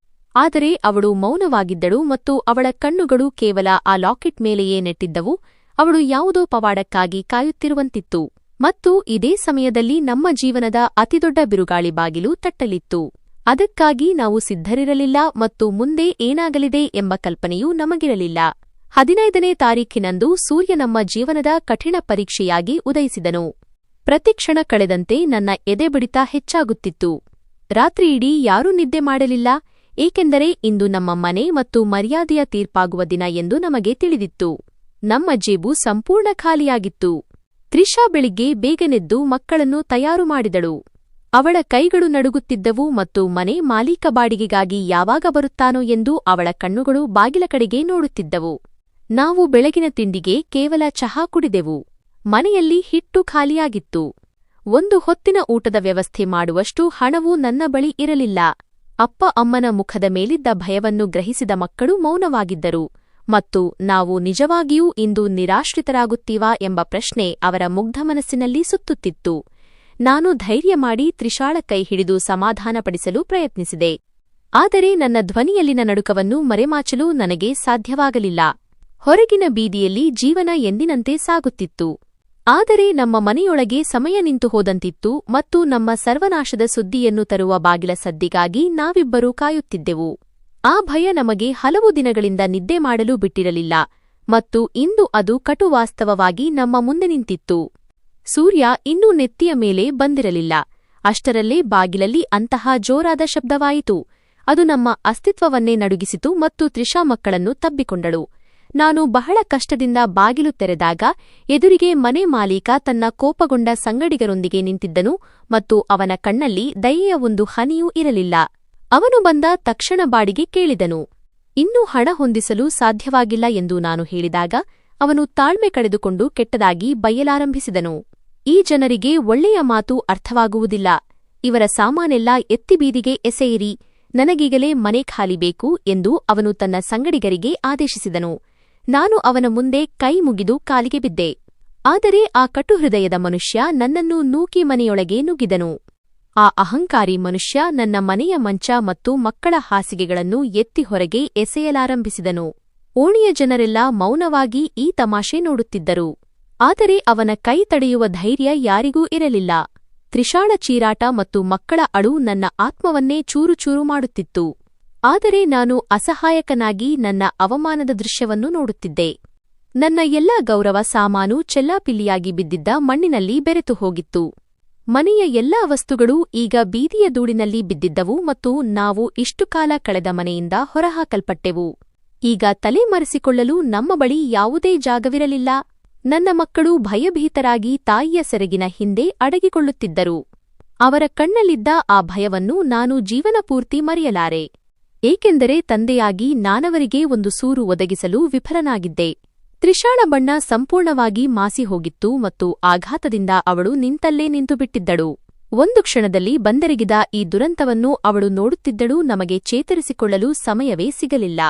ಆದರೆ ಅವಳು ಮೌನವಾಗಿದ್ದಳು ಮತ್ತು ಅವಳ ಕಣ್ಣುಗಳು ಕೇವಲ ಆ ಲಾಕೆಟ್ ಮೇಲೆಯೇ ನೆಟ್ಟಿದ್ದವು. ಅವಳು ಯಾವುದೋ ಪವಾಡಕ್ಕಾಗಿ ಕಾಯುತ್ತಿರುವಂತಿತ್ತು. ಮತ್ತು ಇದೇ ಸಮಯದಲ್ಲಿ ನಮ್ಮ ಜೀವನದ ಅತಿದೊಡ್ಡ ಬಿರುಗಾಳಿ ಬಾಗಿಲು ತಟ್ಟಲಿತ್ತು. ಅದಕ್ಕಾಗಿ ನಾವು ಸಿದ್ಧರಿರಲಿಲ್ಲ ಮತ್ತು ಮುಂದೆ ಏನಾಗಲಿದೆ ಎಂಬ ಕಲ್ಪನೆಯೂ ನಮಗಿರಲಿಲ್ಲ. 15ನೇ ತಾರೀಖಿನಂದು ಸೂರ್ಯ ನಮ್ಮ ಜೀವನದ ಕಠಿಣ ಪರೀಕ್ಷೆಯಾಗಿ ಉದಯಿಸಿದನು. ಪ್ರತಿಕ್ಷಣ ಕಳೆದಂತೆ ನನ್ನ ಎದೆಬಡಿತ ಹೆಚ್ಚಾಗುತ್ತಿತ್ತು. ರಾತ್ರಿಯಿಡೀ ಯಾರೂ ನಿದ್ದೆ ಮಾಡಲಿಲ್ಲ, ಏಕೆಂದರೆ ಇಂದು ನಮ್ಮ ಮನೆ ಮತ್ತು ಮರ್ಯಾದೆಯ ತೀರ್ಪಾಗುವ ದಿನ ಎಂದು ನಮಗೆ ತಿಳಿದಿತ್ತು. ನಮ್ಮ ಜೇಬು ಸಂಪೂರ್ಣ ಖಾಲಿಯಾಗಿತ್ತು. ತ್ರಿಷಾ ಬೆಳಿಗ್ಗೆ ಬೇಗನೆದ್ದು ಮಕ್ಕಳನ್ನು ತಯಾರು ಮಾಡಿದಳು. ಅವಳ ಕೈಗಳು ನಡುಗುತ್ತಿದ್ದವು ಮತ್ತು ಮನೆ ಮಾಲೀಕ ಬಾಡಿಗೆಗಾಗಿ ಯಾವಾಗ ಬರುತ್ತಾನೋ ಎಂದು ಅವಳ ಕಣ್ಣುಗಳು ಬಾಗಿಲ ಕಡೆಗೆ ನೋಡುತ್ತಿದ್ದವು. ನಾವು ಬೆಳಗಿನ ತಿಂಡಿಗೆ ಕೇವಲ ಚಹಾ ಕುಡಿದೆವು. ಮನೆಯಲ್ಲಿ ಹಿಟ್ಟು ಖಾಲಿಯಾಗಿತ್ತು. ಒಂದು ಹೊತ್ತಿನ ಊಟದ ವ್ಯವಸ್ಥೆ ಮಾಡುವಷ್ಟು ಹಣವೂ ನನ್ನ ಬಳಿ ಇರಲಿಲ್ಲ. ಅಪ್ಪ ಅಮ್ಮನ ಮುಖದ ಮೇಲಿದ್ದ ಭಯವನ್ನು ಗ್ರಹಿಸಿದ ಮಕ್ಕಳು ಮೌನವಾಗಿದ್ದರು ಮತ್ತು ನಾವು ನಿಜವಾಗಿಯೂ ಇಂದು ನಿರಾಶ್ರಿತರಾಗುತ್ತೀವಾ ಎಂಬ ಪ್ರಶ್ನೆ ಅವರ ಮುಗ್ಧ ಮನಸ್ಸಿನಲ್ಲಿ ಸುತ್ತುತ್ತಿತ್ತು. ನಾನು ಧೈರ್ಯ ಮಾಡಿ ತ್ರಿಷಾಳ ಕೈ ಹಿಡಿದು ಸಮಾಧಾನಪಡಿಸಲು ಪ್ರಯತ್ನಿಸಿದೆ. ಆದರೆ ನನ್ನ ಧ್ವನಿಯಲ್ಲಿನ ನಡುಕವನ್ನು ಮರೆಮಾಚಲು ನನಗೆ ಸಾಧ್ಯವಾಗಲಿಲ್ಲ. ಹೊರಗಿನ ಬೀದಿಯಲ್ಲಿ ಜೀವನ ಎಂದಿನಂತೆ ಸಾಗುತ್ತಿತ್ತು. ಆದರೆ ನಮ್ಮ ಮನೆಯೊಳಗೆ ಸಮಯ ನಿಂತು ಹೋದಂತಿತ್ತು ಮತ್ತು ನಮ್ಮ ಸರ್ವನಾಶದ ಸುದ್ದಿಯನ್ನು ತರುವ ಬಾಗಿಲ ಸದ್ದಿಗಾಗಿ ನಾವಿಬ್ಬರೂ ಕಾಯುತ್ತಿದ್ದೆವು. ಆ ಭಯ ನಮಗೆ ಹಲವು ದಿನಗಳಿಂದ ನಿದ್ದೆ ಮಾಡಲು ಬಿಟ್ಟಿರಲಿಲ್ಲ ಮತ್ತು ಇಂದು ಅದು ಕಟುವಾಸ್ತವವಾಗಿ ನಮ್ಮ ಮುಂದೆ ನಿಂತಿತ್ತು. ಸೂರ್ಯ ಇನ್ನೂ ನೆತ್ತಿಯ ಮೇಲೆ ಬಂದಿರಲಿಲ್ಲ. ಅಷ್ಟರಲ್ಲೇ ಬಾಗಿಲಲ್ಲಿ ಅಂತಹ ಜೋರಾದ ಶಬ್ದವಾಯಿತು. ಅದು ನಮ್ಮ ಅಸ್ತಿತ್ವವನ್ನೇ ನಡುಗಿಸಿತು ಮತ್ತು ತ್ರಿಷಾ ಮಕ್ಕಳನ್ನು ತಬ್ಬಿಕೊಂಡಳು. ನಾನು ಬಹಳ ಕಷ್ಟದಿಂದ ಬಾಗಿಲು ತೆರೆದಾಗ ಎದುರಿಗೆ ಮನೆ ಮಾಲೀಕ ತನ್ನ ಕೋಪಗೊಂಡ ಸಂಗಡಿಗರೊಂದಿಗೆ ನಿಂತಿದ್ದನು ಮತ್ತು ಅವನ ಕಣ್ಣಲ್ಲಿ ದಯೆಯ ಒಂದು ಹನಿಯೂ ಇರಲಿಲ್ಲ. ಅವನು ಬಂದ ತಕ್ಷಣ ಬಾಡಿಗೆ ಕೇಳಿದನು. ಇನ್ನೂ ಹಣ ಹೊಂದಿಸಲು ಸಾಧ್ಯವಾಗಿಲ್ಲ ಎಂದು ನಾನು ಹೇಳಿದಾಗ ಅವನು ತಾಳ್ಮೆ ಕಳೆದುಕೊಂಡು ಕೆಟ್ಟದಾಗಿ ಬಯ್ಯಲಾರಂಭಿಸಿದನು. ಈ ಜನರಿಗೆ ಒಳ್ಳೆಯ ಮಾತು ಅರ್ಥವಾಗುವುದಿಲ್ಲ. ಇವರ ಸಾಮಾನೆಲ್ಲ ಎತ್ತಿ ಬೀದಿಗೆ ಎಸೆಯಿರಿ, ನನಗೀಗಲೇ ಮನೆ ಖಾಲಿ ಬೇಕು ಎಂದು ಅವನು ತನ್ನ ಸಂಗಡಿಗರಿಗೆ ಆದೇಶಿಸಿದನು. ನಾನು ಅವನ ಮುಂದೆ ಕೈ ಮುಗಿದು ಕಾಲಿಗೆ ಬಿದ್ದೆ. ಆದರೆ ಆ ಕಟುಹೃದಯದ ಮನುಷ್ಯ ನನ್ನನ್ನು ನೂಕಿ ಮನೆಯೊಳಗೆ ನುಗ್ಗಿದನು. ಆ ಅಹಂಕಾರಿ ಮನುಷ್ಯ ನನ್ನ ಮನೆಯ ಮಂಚ ಮತ್ತು ಮಕ್ಕಳ ಹಾಸಿಗೆಗಳನ್ನು ಎತ್ತಿ ಹೊರಗೆ ಎಸೆಯಲಾರಂಭಿಸಿದನು. ಓಣಿಯ ಜನರೆಲ್ಲ ಮೌನವಾಗಿ ಈ ತಮಾಷೆ ನೋಡುತ್ತಿದ್ದರು. ಆದರೆ ಅವನ ಕೈ ತಡೆಯುವ ಧೈರ್ಯ ಯಾರಿಗೂ ಇರಲಿಲ್ಲ. ತ್ರಿಷಾಳ ಚೀರಾಟ ಮತ್ತು ಮಕ್ಕಳ ಅಳು ನನ್ನ ಆತ್ಮವನ್ನೇ ಚೂರುಚೂರು ಮಾಡುತ್ತಿತ್ತು. ಆದರೆ ನಾನು ಅಸಹಾಯಕನಾಗಿ ನನ್ನ ಅವಮಾನದ ದೃಶ್ಯವನ್ನು ನೋಡುತ್ತಿದ್ದೆ. ನನ್ನ ಎಲ್ಲಾ ಗೌರವ ಸಾಮಾನು ಚೆಲ್ಲಾಪಿಲ್ಲಿಯಾಗಿ ಬಿದ್ದಿದ್ದ ಮಣ್ಣಿನಲ್ಲಿ ಬೆರೆತು ಹೋಗಿತ್ತು. ಮನೆಯ ಎಲ್ಲಾ ವಸ್ತುಗಳೂ ಈಗ ಬೀದಿಯ ಧೂಳಿನಲ್ಲಿ ಬಿದ್ದಿದ್ದವು ಮತ್ತು ನಾವು ಇಷ್ಟು ಕಾಲ ಕಳೆದ ಮನೆಯಿಂದ ಹೊರಹಾಕಲ್ಪಟ್ಟೆವು. ಈಗ ತಲೆಮರೆಸಿಕೊಳ್ಳಲು ನಮ್ಮ ಬಳಿ ಯಾವುದೇ ಜಾಗವಿರಲಿಲ್ಲ. ನನ್ನ ಮಕ್ಕಳು ಭಯಭೀತರಾಗಿ ತಾಯಿಯ ಸೆರಗಿನ ಹಿಂದೆ ಅಡಗಿಕೊಳ್ಳುತ್ತಿದ್ದರು. ಅವರ ಕಣ್ಣಲ್ಲಿದ್ದ ಆ ಭಯವನ್ನು ನಾನು ಜೀವನಪೂರ್ತಿ ಮರೆಯಲಾರೆ, ಏಕೆಂದರೆ ತಂದೆಯಾಗಿ ನಾನವರಿಗೆ ಒಂದು ಸೂರು ಒದಗಿಸಲು ವಿಫಲನಾಗಿದ್ದೆ. ತ್ರಿಷಾಳ ಬಣ್ಣ ಸಂಪೂರ್ಣವಾಗಿ ಮಾಸಿ ಹೋಗಿತ್ತು ಮತ್ತು ಆಘಾತದಿಂದ ಅವಳು ನಿಂತಲ್ಲೇ ನಿಂತುಬಿಟ್ಟಿದ್ದಳು. ಒಂದು ಕ್ಷಣದಲ್ಲಿ ಬಂದೆರಗಿದ ಈ ದುರಂತವನ್ನು ಅವಳು ನೋಡುತ್ತಿದ್ದಳು. ನಮಗೆ ಚೇತರಿಸಿಕೊಳ್ಳಲು ಸಮಯವೇ ಸಿಗಲಿಲ್ಲ.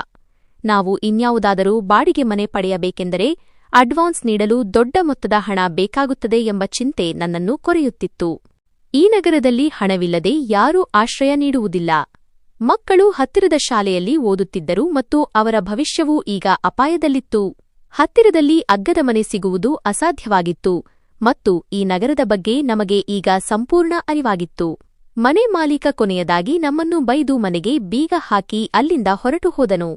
ನಾವು ಇನ್ಯಾವುದಾದರೂ ಬಾಡಿಗೆ ಮನೆ ಪಡೆಯಬೇಕೆಂದರೆ ಅಡ್ವಾನ್ಸ್ ನೀಡಲು ದೊಡ್ಡ ಮೊತ್ತದ ಹಣ ಬೇಕಾಗುತ್ತದೆ ಎಂಬ ಚಿಂತೆ ನನ್ನನ್ನು ಕೊರೆಯುತ್ತಿತ್ತು. ಈ ನಗರದಲ್ಲಿ ಹಣವಿಲ್ಲದೆ ಯಾರೂ ಆಶ್ರಯ ನೀಡುವುದಿಲ್ಲ. ಮಕ್ಕಳು ಹತ್ತಿರದ ಶಾಲೆಯಲ್ಲಿ ಓದುತ್ತಿದ್ದರು ಮತ್ತು ಅವರ ಭವಿಷ್ಯವೂ ಈಗ ಅಪಾಯದಲ್ಲಿತ್ತು. ಹತ್ತಿರದಲ್ಲಿ ಅಗ್ಗದ ಮನೆ ಸಿಗುವುದು ಅಸಾಧ್ಯವಾಗಿತ್ತು ಮತ್ತು ಈ ನಗರದ ಬಗ್ಗೆ ನಮಗೆ ಈಗ ಸಂಪೂರ್ಣ ಅರಿವಾಗಿತ್ತು. ಮನೆ ಮಾಲೀಕ ಕೊನೆಯದಾಗಿ ನಮ್ಮನ್ನು ಬೈದು ಮನೆಗೆ ಬೀಗ ಹಾಕಿ ಅಲ್ಲಿಂದ ಹೊರಟು ಹೋದನು.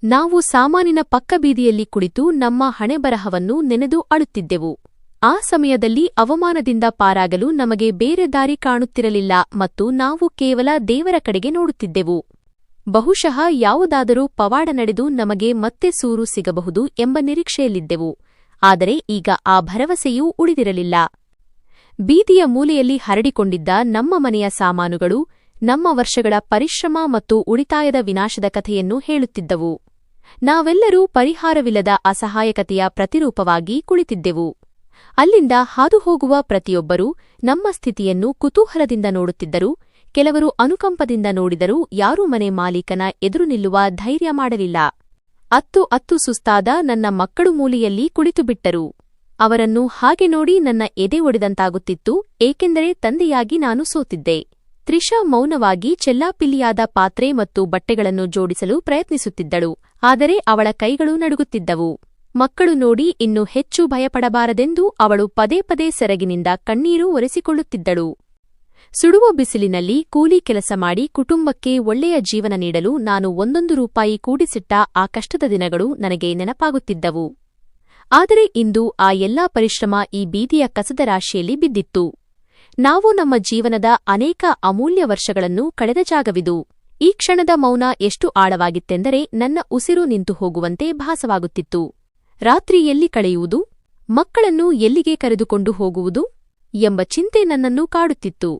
ನಾವು ಸಾಮಾನಿನ ಪಕ್ಕ ಬೀದಿಯಲ್ಲಿ ಕುಳಿತು ನಮ್ಮ ಹಣೆಬರಹವನ್ನು ನೆನೆದು ಅಳುತ್ತಿದ್ದೆವು. ಆ ಸಮಯದಲ್ಲಿ ಅವಮಾನದಿಂದ ಪಾರಾಗಲು ನಮಗೆ ಬೇರೆ ದಾರಿ ಕಾಣುತ್ತಿರಲಿಲ್ಲ ಮತ್ತು ನಾವು ಕೇವಲ ದೇವರ ಕಡೆಗೆ ನೋಡುತ್ತಿದ್ದೆವು. ಬಹುಶಃ ಯಾವುದಾದರೂ ಪವಾಡ ನಡೆದು ನಮಗೆ ಮತ್ತೆ ಸೂರು ಸಿಗಬಹುದು ಎಂಬ ನಿರೀಕ್ಷೆಯಲ್ಲಿದ್ದೆವು. ಆದರೆ ಈಗ ಆ ಭರವಸೆಯೂ ಉಳಿದಿರಲಿಲ್ಲ. ಬೀದಿಯ ಮೂಲೆಯಲ್ಲಿ ಹರಡಿಕೊಂಡಿದ್ದ ನಮ್ಮ ಮನೆಯ ಸಾಮಾನುಗಳು ನಮ್ಮ ವರ್ಷಗಳ ಪರಿಶ್ರಮ ಮತ್ತು ಉಳಿತಾಯದ ವಿನಾಶದ ಕಥೆಯನ್ನು ಹೇಳುತ್ತಿದ್ದವು. ನಾವೆಲ್ಲರೂ ಪರಿಹಾರವಿಲ್ಲದ ಅಸಹಾಯಕತೆಯ ಪ್ರತಿರೂಪವಾಗಿ ಕುಳಿತಿದ್ದೆವು. ಅಲ್ಲಿಂದ ಹಾದುಹೋಗುವ ಪ್ರತಿಯೊಬ್ಬರೂ ನಮ್ಮ ಸ್ಥಿತಿಯನ್ನು ಕುತೂಹಲದಿಂದ ನೋಡುತ್ತಿದ್ದರು. ಕೆಲವರು ಅನುಕಂಪದಿಂದ ನೋಡಿದರೂ ಯಾರೂ ಮನೆ ಮಾಲೀಕನ ಎದುರು ನಿಲ್ಲುವ ಧೈರ್ಯ ಮಾಡಲಿಲ್ಲ. ಅತ್ತು ಸುಸ್ತಾದ ನನ್ನ ಮಕ್ಕಳು ಮೂಲೆಯಲ್ಲಿ ಕುಳಿತುಬಿಟ್ಟರು. ಅವರನ್ನು ಹಾಗೆ ನೋಡಿ ನನ್ನ ಎದೆ ಒಡೆದಂತಾಗುತ್ತಿತ್ತು, ಏಕೆಂದರೆ ತಂದೆಯಾಗಿ ನಾನು ಸೋತಿದ್ದೆ. ತ್ರಿಷಾ ಮೌನವಾಗಿ ಚೆಲ್ಲಾಪಿಲ್ಲಿಯಾದ ಪಾತ್ರೆ ಮತ್ತು ಬಟ್ಟೆಗಳನ್ನು ಜೋಡಿಸಲು ಪ್ರಯತ್ನಿಸುತ್ತಿದ್ದಳು, ಆದರೆ ಅವಳ ಕೈಗಳು ನಡುಗುತ್ತಿದ್ದವು. ಮಕ್ಕಳು ನೋಡಿ ಇನ್ನೂ ಹೆಚ್ಚು ಭಯಪಡಬಾರದೆಂದು ಅವಳು ಪದೇ ಪದೇ ಸೆರಗಿನಿಂದ ಕಣ್ಣೀರು ಒರೆಸಿಕೊಳ್ಳುತ್ತಿದ್ದಳು. ಸುಡುವ ಬಿಸಿಲಿನಲ್ಲಿ ಕೂಲಿ ಕೆಲಸ ಮಾಡಿ ಕುಟುಂಬಕ್ಕೆ ಒಳ್ಳೆಯ ಜೀವನ ನೀಡಲು ನಾನು 1 ರೂಪಾಯಿ ಕೂಡಿಸಿಟ್ಟ ಆ ಕಷ್ಟದ ದಿನಗಳು ನನಗೆ ನೆನಪಾಗುತ್ತಿದ್ದವು. ಆದರೆ ಇಂದು ಆ ಎಲ್ಲಾ ಪರಿಶ್ರಮ ಈ ಬೀದಿಯ ಕಸದ ರಾಶಿಯಲ್ಲಿ ಬಿದ್ದಿತ್ತು. ನಾವು ನಮ್ಮ ಜೀವನದ ಅನೇಕ ಅಮೂಲ್ಯ ವರ್ಷಗಳನ್ನು ಕಳೆದ ಜಾಗವಿದು. ಈ ಕ್ಷಣದ ಮೌನ ಎಷ್ಟು ಆಳವಾಗಿತ್ತೆಂದರೆ ನನ್ನ ಉಸಿರು ನಿಂತು ಹೋಗುವಂತೆ ಭಾಸವಾಗುತ್ತಿತ್ತು. ರಾತ್ರಿ ಎಲ್ಲಿ ಕಳೆಯುವುದು, ಮಕ್ಕಳನ್ನು ಎಲ್ಲಿಗೆ ಕರೆದುಕೊಂಡು ಹೋಗುವುದು ಎಂಬ ಚಿಂತೆ ನನ್ನನ್ನು ಕಾಡುತ್ತಿತ್ತು.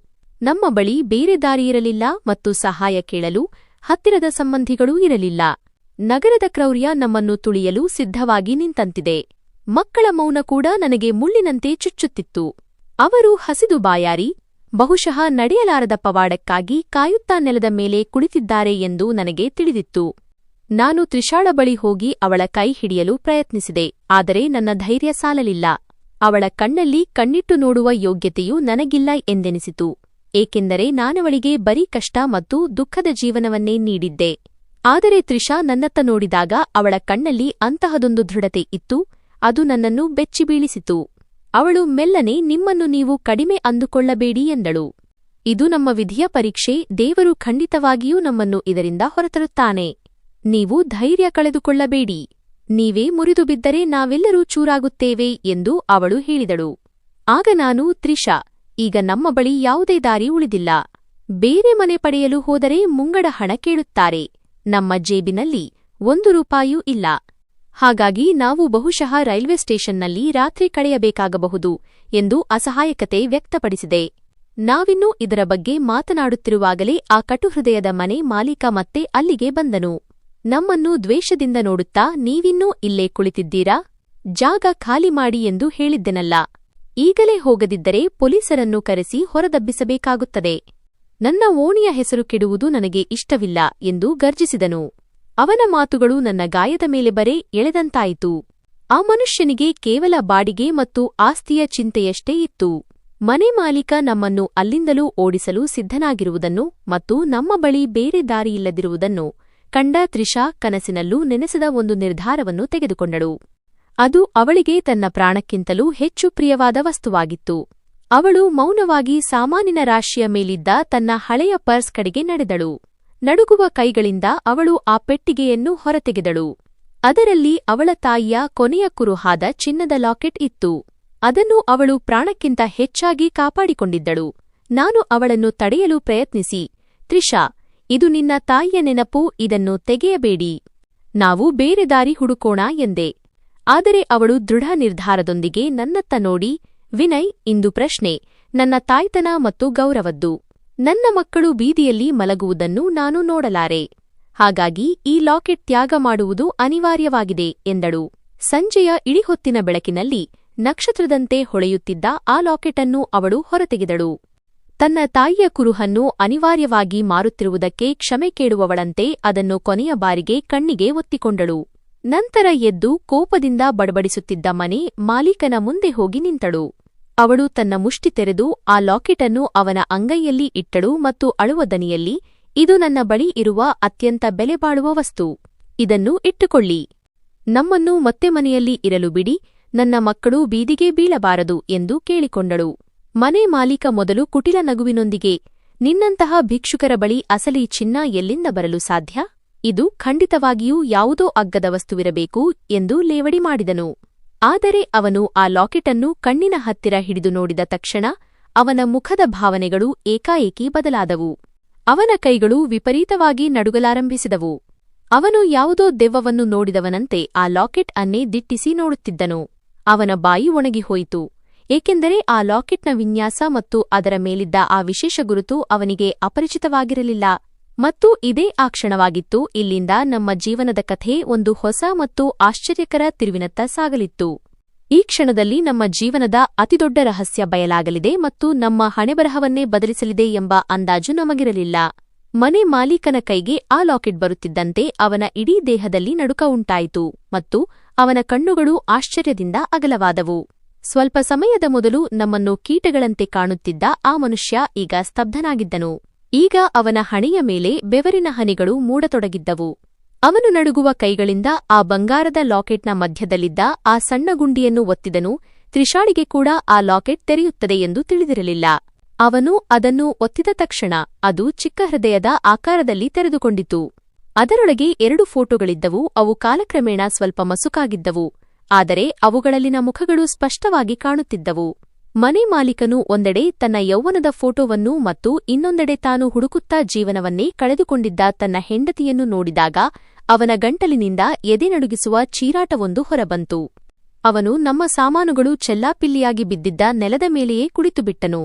ನಮ್ಮ ಬಳಿ ಬೇರೆ ದಾರಿಯಿರಲಿಲ್ಲ ಮತ್ತು ಸಹಾಯ ಕೇಳಲು ಹತ್ತಿರದ ಸಂಬಂಧಿಗಳೂ ಇರಲಿಲ್ಲ. ನಗರದ ಕ್ರೌರ್ಯ ನಮ್ಮನ್ನು ತುಳಿಯಲು ಸಿದ್ಧವಾಗಿ ನಿಂತಂತಿದೆ. ಮಕ್ಕಳ ಮೌನ ಕೂಡ ನನಗೆ ಮುಳ್ಳಿನಂತೆ ಚುಚ್ಚುತ್ತಿತ್ತು. ಅವರು ಹಸಿದು ಬಾಯಾರಿ, ಬಹುಶಃ ನಡೆಯಲಾರದ ಪವಾಡಕ್ಕಾಗಿ ಕಾಯುತ್ತಾ ನೆಲದ ಮೇಲೆ ಕುಳಿತಿದ್ದಾರೆ ಎಂದು ನನಗೆ ತಿಳಿದಿತ್ತು. ನಾನು ತ್ರಿಷಾಳ ಬಳಿ ಹೋಗಿ ಅವಳ ಕೈ ಹಿಡಿಯಲು ಪ್ರಯತ್ನಿಸಿದೆ, ಆದರೆ ನನ್ನ ಧೈರ್ಯ ಸಾಲಲಿಲ್ಲ. ಅವಳ ಕಣ್ಣಲ್ಲಿ ಕಣ್ಣಿಟ್ಟು ನೋಡುವ ಯೋಗ್ಯತೆಯೂ ನನಗಿಲ್ಲ ಎಂದೆನಿಸಿತು, ಏಕೆಂದರೆ ನಾನವಳಿಗೆ ಬರೀ ಕಷ್ಟ ಮತ್ತು ದುಃಖದ ಜೀವನವನ್ನೇ ನೀಡಿದ್ದೆ. ಆದರೆ ತ್ರಿಷಾ ನನ್ನತ್ತ ನೋಡಿದಾಗ ಅವಳ ಕಣ್ಣಲ್ಲಿ ಅಂತಹದೊಂದು ದೃಢತೆ ಇತ್ತು, ಅದು ನನ್ನನ್ನು ಬೆಚ್ಚಿಬೀಳಿಸಿತು. ಅವಳು ಮೆಲ್ಲನೆ, ನಿಮ್ಮನ್ನು ನೀವು ಕಡಿಮೆ ಅಂದುಕೊಳ್ಳಬೇಡಿ ಎಂದಳು. ಇದು ನಮ್ಮ ವಿಧಿಯ ಪರೀಕ್ಷೆ, ದೇವರು ಖಂಡಿತವಾಗಿಯೂ ನಮ್ಮನ್ನು ಇದರಿಂದ ಹೊರತರುತ್ತಾನೆ. ನೀವು ಧೈರ್ಯ ಕಳೆದುಕೊಳ್ಳಬೇಡಿ. ನೀವೇ ಮುರಿದು ಬಿದ್ದರೆ ನಾವೆಲ್ಲರೂ ಚೂರಾಗುತ್ತೇವೆ ಎಂದು ಅವಳು ಹೇಳಿದಳು. ಆಗ ನಾನು, ತ್ರಿಷಾ, ಈಗ ನಮ್ಮ ಬಳಿ ಯಾವುದೇ ದಾರಿ ಉಳಿದಿಲ್ಲ. ಬೇರೆ ಮನೆ ಪಡೆಯಲು ಹೋದರೆ ಮುಂಗಡ ಹಣ ಕೇಳುತ್ತಾರೆ. ನಮ್ಮ ಜೇಬಿನಲ್ಲಿ 1 ರೂಪಾಯೂ ಇಲ್ಲ. ಹಾಗಾಗಿ ನಾವು ಬಹುಶಃ ರೈಲ್ವೆ ಸ್ಟೇಷನ್ನಲ್ಲಿ ರಾತ್ರಿ ಕಳೆಯಬೇಕಾಗಬಹುದು ಎಂದು ಅಸಹಾಯಕತೆ ವ್ಯಕ್ತಪಡಿಸಿದೆ. ನಾವಿನ್ನೂ ಇದರ ಬಗ್ಗೆ ಮಾತನಾಡುತ್ತಿರುವಾಗಲೇ ಆ ಕಟುಹೃದಯದ ಮನೆ ಮಾಲೀಕ ಮತ್ತೆ ಅಲ್ಲಿಗೆ ಬಂದನು. ನಮ್ಮನ್ನು ದ್ವೇಷದಿಂದ ನೋಡುತ್ತಾ, ನೀವಿನ್ನೂ ಇಲ್ಲೇ ಕುಳಿತಿದ್ದೀರಾ? ಜಾಗ ಖಾಲಿ ಮಾಡಿ ಎಂದು ಹೇಳಿದ್ದೆನಲ್ಲ. ಈಗಲೇ ಹೋಗದಿದ್ದರೆ ಪೊಲೀಸರನ್ನು ಕರೆಸಿ ಹೊರದಬ್ಬಿಸಬೇಕಾಗುತ್ತದೆ. ನನ್ನ ಓಣಿಯ ಹೆಸರು ಕೆಡುವುದು ನನಗೆ ಇಷ್ಟವಿಲ್ಲ ಎಂದು ಗರ್ಜಿಸಿದನು. ಅವನ ಮಾತುಗಳು ನನ್ನ ಗಾಯದ ಮೇಲೆ ಬರೆ ಎಳೆದಂತಾಯಿತು. ಆ ಮನುಷ್ಯನಿಗೆ ಕೇವಲ ಬಾಡಿಗೆ ಮತ್ತು ಆಸ್ತಿಯ ಚಿಂತೆಯಷ್ಟೇ ಇತ್ತು. ಮನೆ ಮಾಲೀಕ ನಮ್ಮನ್ನು ಅಲ್ಲಿಂದಲೂ ಓಡಿಸಲು ಸಿದ್ಧನಾಗಿರುವುದನ್ನು ಮತ್ತು ನಮ್ಮ ಬಳಿ ಬೇರೆ ದಾರಿಯಿಲ್ಲದಿರುವುದನ್ನು ಕಂಡ ತ್ರಿಷಾ ಕನಸಿನಲ್ಲೂ ನೆನೆಸದ ಒಂದು ನಿರ್ಧಾರವನ್ನು ತೆಗೆದುಕೊಂಡಳು. ಅದು ಅವಳಿಗೆ ತನ್ನ ಪ್ರಾಣಕ್ಕಿಂತಲೂ ಹೆಚ್ಚು ಪ್ರಿಯವಾದ ವಸ್ತುವಾಗಿತ್ತು. ಅವಳು ಮೌನವಾಗಿ ಸಾಮಾನಿನ ರಾಶಿಯ ಮೇಲಿದ್ದ ತನ್ನ ಹಳೆಯ ಪರ್ಸ್ ಕಡೆಗೆ ನಡೆದಳು. ನಡುಗುವ ಕೈಗಳಿಂದ ಅವಳು ಆ ಪೆಟ್ಟಿಗೆಯನ್ನು ಹೊರತೆಗೆದಳು. ಅದರಲ್ಲಿ ಅವಳ ತಾಯಿಯ ಕೊನೆಯ ಕುರುಹಾದ ಚಿನ್ನದ ಲಾಕೆಟ್ ಇತ್ತು. ಅದನ್ನು ಅವಳು ಪ್ರಾಣಕ್ಕಿಂತ ಹೆಚ್ಚಾಗಿ ಕಾಪಾಡಿಕೊಂಡಿದ್ದಳು. ನಾನು ಅವಳನ್ನು ತಡೆಯಲು ಪ್ರಯತ್ನಿಸಿ, ತ್ರಿಷಾ, ಇದು ನಿನ್ನ ತಾಯಿಯ ನೆನಪು, ಇದನ್ನು ತೆಗೆಯಬೇಡಿ. ನಾವು ಬೇರೆ ದಾರಿ ಹುಡುಕೋಣ ಎಂದೆ. ಆದರೆ ಅವಳು ದೃಢ ನಿರ್ಧಾರದೊಂದಿಗೆ ನನ್ನತ್ತ ನೋಡಿ, ವಿನಯ್, ಇಂದು ಪ್ರಶ್ನೆ ನನ್ನ ತಾಯ್ತನ ಮತ್ತು ಗೌರವದ್ದು. ನನ್ನ ಮಕ್ಕಳು ಬೀದಿಯಲ್ಲಿ ಮಲಗುವುದನ್ನು ನಾನು ನೋಡಲಾರೆ. ಹಾಗಾಗಿ ಈ ಲಾಕೆಟ್ ತ್ಯಾಗ ಮಾಡುವುದು ಅನಿವಾರ್ಯವಾಗಿದೆ ಎಂದಳು. ಸಂಜೆಯ ಇಳಿಹೊತ್ತಿನ ಬೆಳಕಿನಲ್ಲಿ ನಕ್ಷತ್ರದಂತೆ ಹೊಳೆಯುತ್ತಿದ್ದ ಆ ಲಾಕೆಟನ್ನು ಅವಳು ಹೊರತೆಗೆದಳು. ತನ್ನ ತಾಯಿಯ ಕುರುಹನ್ನು ಅನಿವಾರ್ಯವಾಗಿ ಮಾರುತ್ತಿರುವುದಕ್ಕೆ ಕ್ಷಮೆ ಕೇಳುವವಳಂತೆ ಅದನ್ನು ಕೊನೆಯ ಬಾರಿಗೆ ಕಣ್ಣಿಗೆ ಒತ್ತಿಕೊಂಡಳು. ನಂತರ ಎದ್ದು ಕೋಪದಿಂದ ಬಡಬಡಿಸುತ್ತಿದ್ದ ಮನೆ ಮಾಲೀಕನ ಮುಂದೆ ಹೋಗಿ ನಿಂತಳು. ಅವಳು ತನ್ನ ಮುಷ್ಟಿ ತೆರೆದು ಆ ಲಾಕೆಟನ್ನು ಅವನ ಅಂಗೈಯಲ್ಲಿ ಇಟ್ಟಳು ಮತ್ತು ಅಳುವ ದನಿಯಲ್ಲಿ, ಇದು ನನ್ನ ಬಳಿ ಇರುವ ಅತ್ಯಂತ ಬೆಲೆಬಾಳುವ ವಸ್ತು. ಇದನ್ನು ಇಟ್ಟುಕೊಳ್ಳಿ. ನಮ್ಮನ್ನು ಮತ್ತೆ ಮನೆಯಲ್ಲಿ ಇರಲು ಬಿಡಿ. ನನ್ನ ಮಕ್ಕಳು ಬೀದಿಗೆ ಬೀಳಬಾರದು ಎಂದು ಕೇಳಿಕೊಂಡಳು. ಮನೆ ಮಾಲೀಕ ಮೊದಲು ಕುಟಿಲ ನಗುವಿನೊಂದಿಗೆ, ನಿನ್ನಂತಹ ಭಿಕ್ಷುಕರ ಬಳಿ ಅಸಲಿ ಚಿನ್ನ ಎಲ್ಲಿಂದ ಬರಲು ಸಾಧ್ಯ? ಇದು ಖಂಡಿತವಾಗಿಯೂ ಯಾವುದೋ ಅಗ್ಗದ ವಸ್ತುವಿರಬೇಕು ಎಂದು ಲೇವಡಿ ಮಾಡಿದನು. ಆದರೆ ಅವನು ಆ ಲಾಕೆಟನ್ನು ಕಣ್ಣಿನ ಹತ್ತಿರ ಹಿಡಿದು ನೋಡಿದ ತಕ್ಷಣ ಅವನ ಮುಖದ ಭಾವನೆಗಳು ಏಕಾಏಕಿ ಬದಲಾದವು. ಅವನ ಕೈಗಳು ವಿಪರೀತವಾಗಿ ನಡುಗಲಾರಂಭಿಸಿದವು. ಅವನು ಯಾವುದೋ ದೆವ್ವವನ್ನು ನೋಡಿದವನಂತೆ ಆ ಲಾಕೆಟ್ ಅನ್ನೇ ದಿಟ್ಟಿಸಿ ನೋಡುತ್ತಿದ್ದನು. ಅವನ ಬಾಯಿ ಒಣಗಿಹೋಯಿತು, ಏಕೆಂದರೆ ಆ ಲಾಕೆಟ್ನ ವಿನ್ಯಾಸ ಮತ್ತು ಅದರ ಮೇಲಿದ್ದ ಆ ವಿಶೇಷ ಗುರುತು ಅವನಿಗೆ ಅಪರಿಚಿತವಾಗಿರಲಿಲ್ಲ. ಮತ್ತು ಇದೇ ಆ ಕ್ಷಣವಾಗಿತ್ತು. ಇಲ್ಲಿಂದ ನಮ್ಮ ಜೀವನದ ಕಥೆ ಒಂದು ಹೊಸ ಮತ್ತು ಆಶ್ಚರ್ಯಕರ ತಿರುವಿನತ್ತ ಸಾಗಲಿತ್ತು. ಈ ಕ್ಷಣದಲ್ಲಿ ನಮ್ಮ ಜೀವನದ ಅತಿದೊಡ್ಡ ರಹಸ್ಯ ಬಯಲಾಗಲಿದೆ ಮತ್ತು ನಮ್ಮ ಹಣೆಬರಹವನ್ನೇ ಬದಲಿಸಲಿದೆ ಎಂಬ ಅಂದಾಜು ನಮಗಿರಲಿಲ್ಲ. ಮನೆ ಮಾಲೀಕನ ಕೈಗೆ ಆ ಲಾಕೆಟ್ ಬರುತ್ತಿದ್ದಂತೆ ಅವನ ಇಡೀ ದೇಹದಲ್ಲಿ ನಡುಕ ಉಂಟಾಯಿತು ಮತ್ತು ಅವನ ಕಣ್ಣುಗಳು ಆಶ್ಚರ್ಯದಿಂದ ಅಗಲವಾದವು. ಸ್ವಲ್ಪ ಸಮಯದ ಮೊದಲು ನಮ್ಮನ್ನು ಕೀಟಗಳಂತೆ ಕಾಣುತ್ತಿದ್ದ ಆ ಮನುಷ್ಯ ಈಗ ಸ್ತಬ್ಧನಾಗಿದ್ದನು. ಈಗ ಅವನ ಹಣೆಯ ಮೇಲೆ ಬೆವರಿನ ಹನಿಗಳು ಮೂಡತೊಡಗಿದ್ದವು. ಅವನು ನಡುಗುವ ಕೈಗಳಿಂದ ಆ ಬಂಗಾರದ ಲಾಕೆಟ್ನ ಮಧ್ಯದಲ್ಲಿದ್ದ ಆ ಸಣ್ಣ ಗುಂಡಿಯನ್ನು ಒತ್ತಿದನು. ತ್ರಿಷಾಳಿಗೆ ಕೂಡ ಆ ಲಾಕೆಟ್ ತೆರೆಯುತ್ತದೆ ಎಂದು ತಿಳಿದಿರಲಿಲ್ಲ. ಅವನು ಅದನ್ನು ಒತ್ತಿದ ತಕ್ಷಣ ಅದು ಚಿಕ್ಕ ಹೃದಯದ ಆಕಾರದಲ್ಲಿ ತೆರೆದುಕೊಂಡಿತು. ಅದರೊಳಗೆ 2 ಫೋಟೋಗಳಿದ್ದವು. ಅವು ಕಾಲಕ್ರಮೇಣ ಸ್ವಲ್ಪ ಮಸುಕಾಗಿದ್ದವು, ಆದರೆ ಅವುಗಳಲ್ಲಿನ ಮುಖಗಳು ಸ್ಪಷ್ಟವಾಗಿ ಕಾಣುತ್ತಿದ್ದವು. ಮನೆ ಮಾಲೀಕನು ಒಂದೆಡೆ ತನ್ನ ಯೌವನದ ಫೋಟೋವನ್ನು ಮತ್ತು ಇನ್ನೊಂದೆಡೆ ತಾನು ಹುಡುಕುತ್ತಾ ಜೀವನವನ್ನೇ ಕಳೆದುಕೊಂಡಿದ್ದ ತನ್ನ ಹೆಂಡತಿಯನ್ನು ನೋಡಿದಾಗ ಅವನ ಗಂಟಲಿನಿಂದ ಎದೆನಡುಗಿಸುವ ಚೀರಾಟವೊಂದು ಹೊರಬಂತು. ಅವನು ನಮ್ಮ ಸಾಮಾನುಗಳು ಚೆಲ್ಲಾಪಿಲ್ಲಿಯಾಗಿ ಬಿದ್ದಿದ್ದ ನೆಲದ ಮೇಲೆಯೇ ಕುಳಿತುಬಿಟ್ಟನು.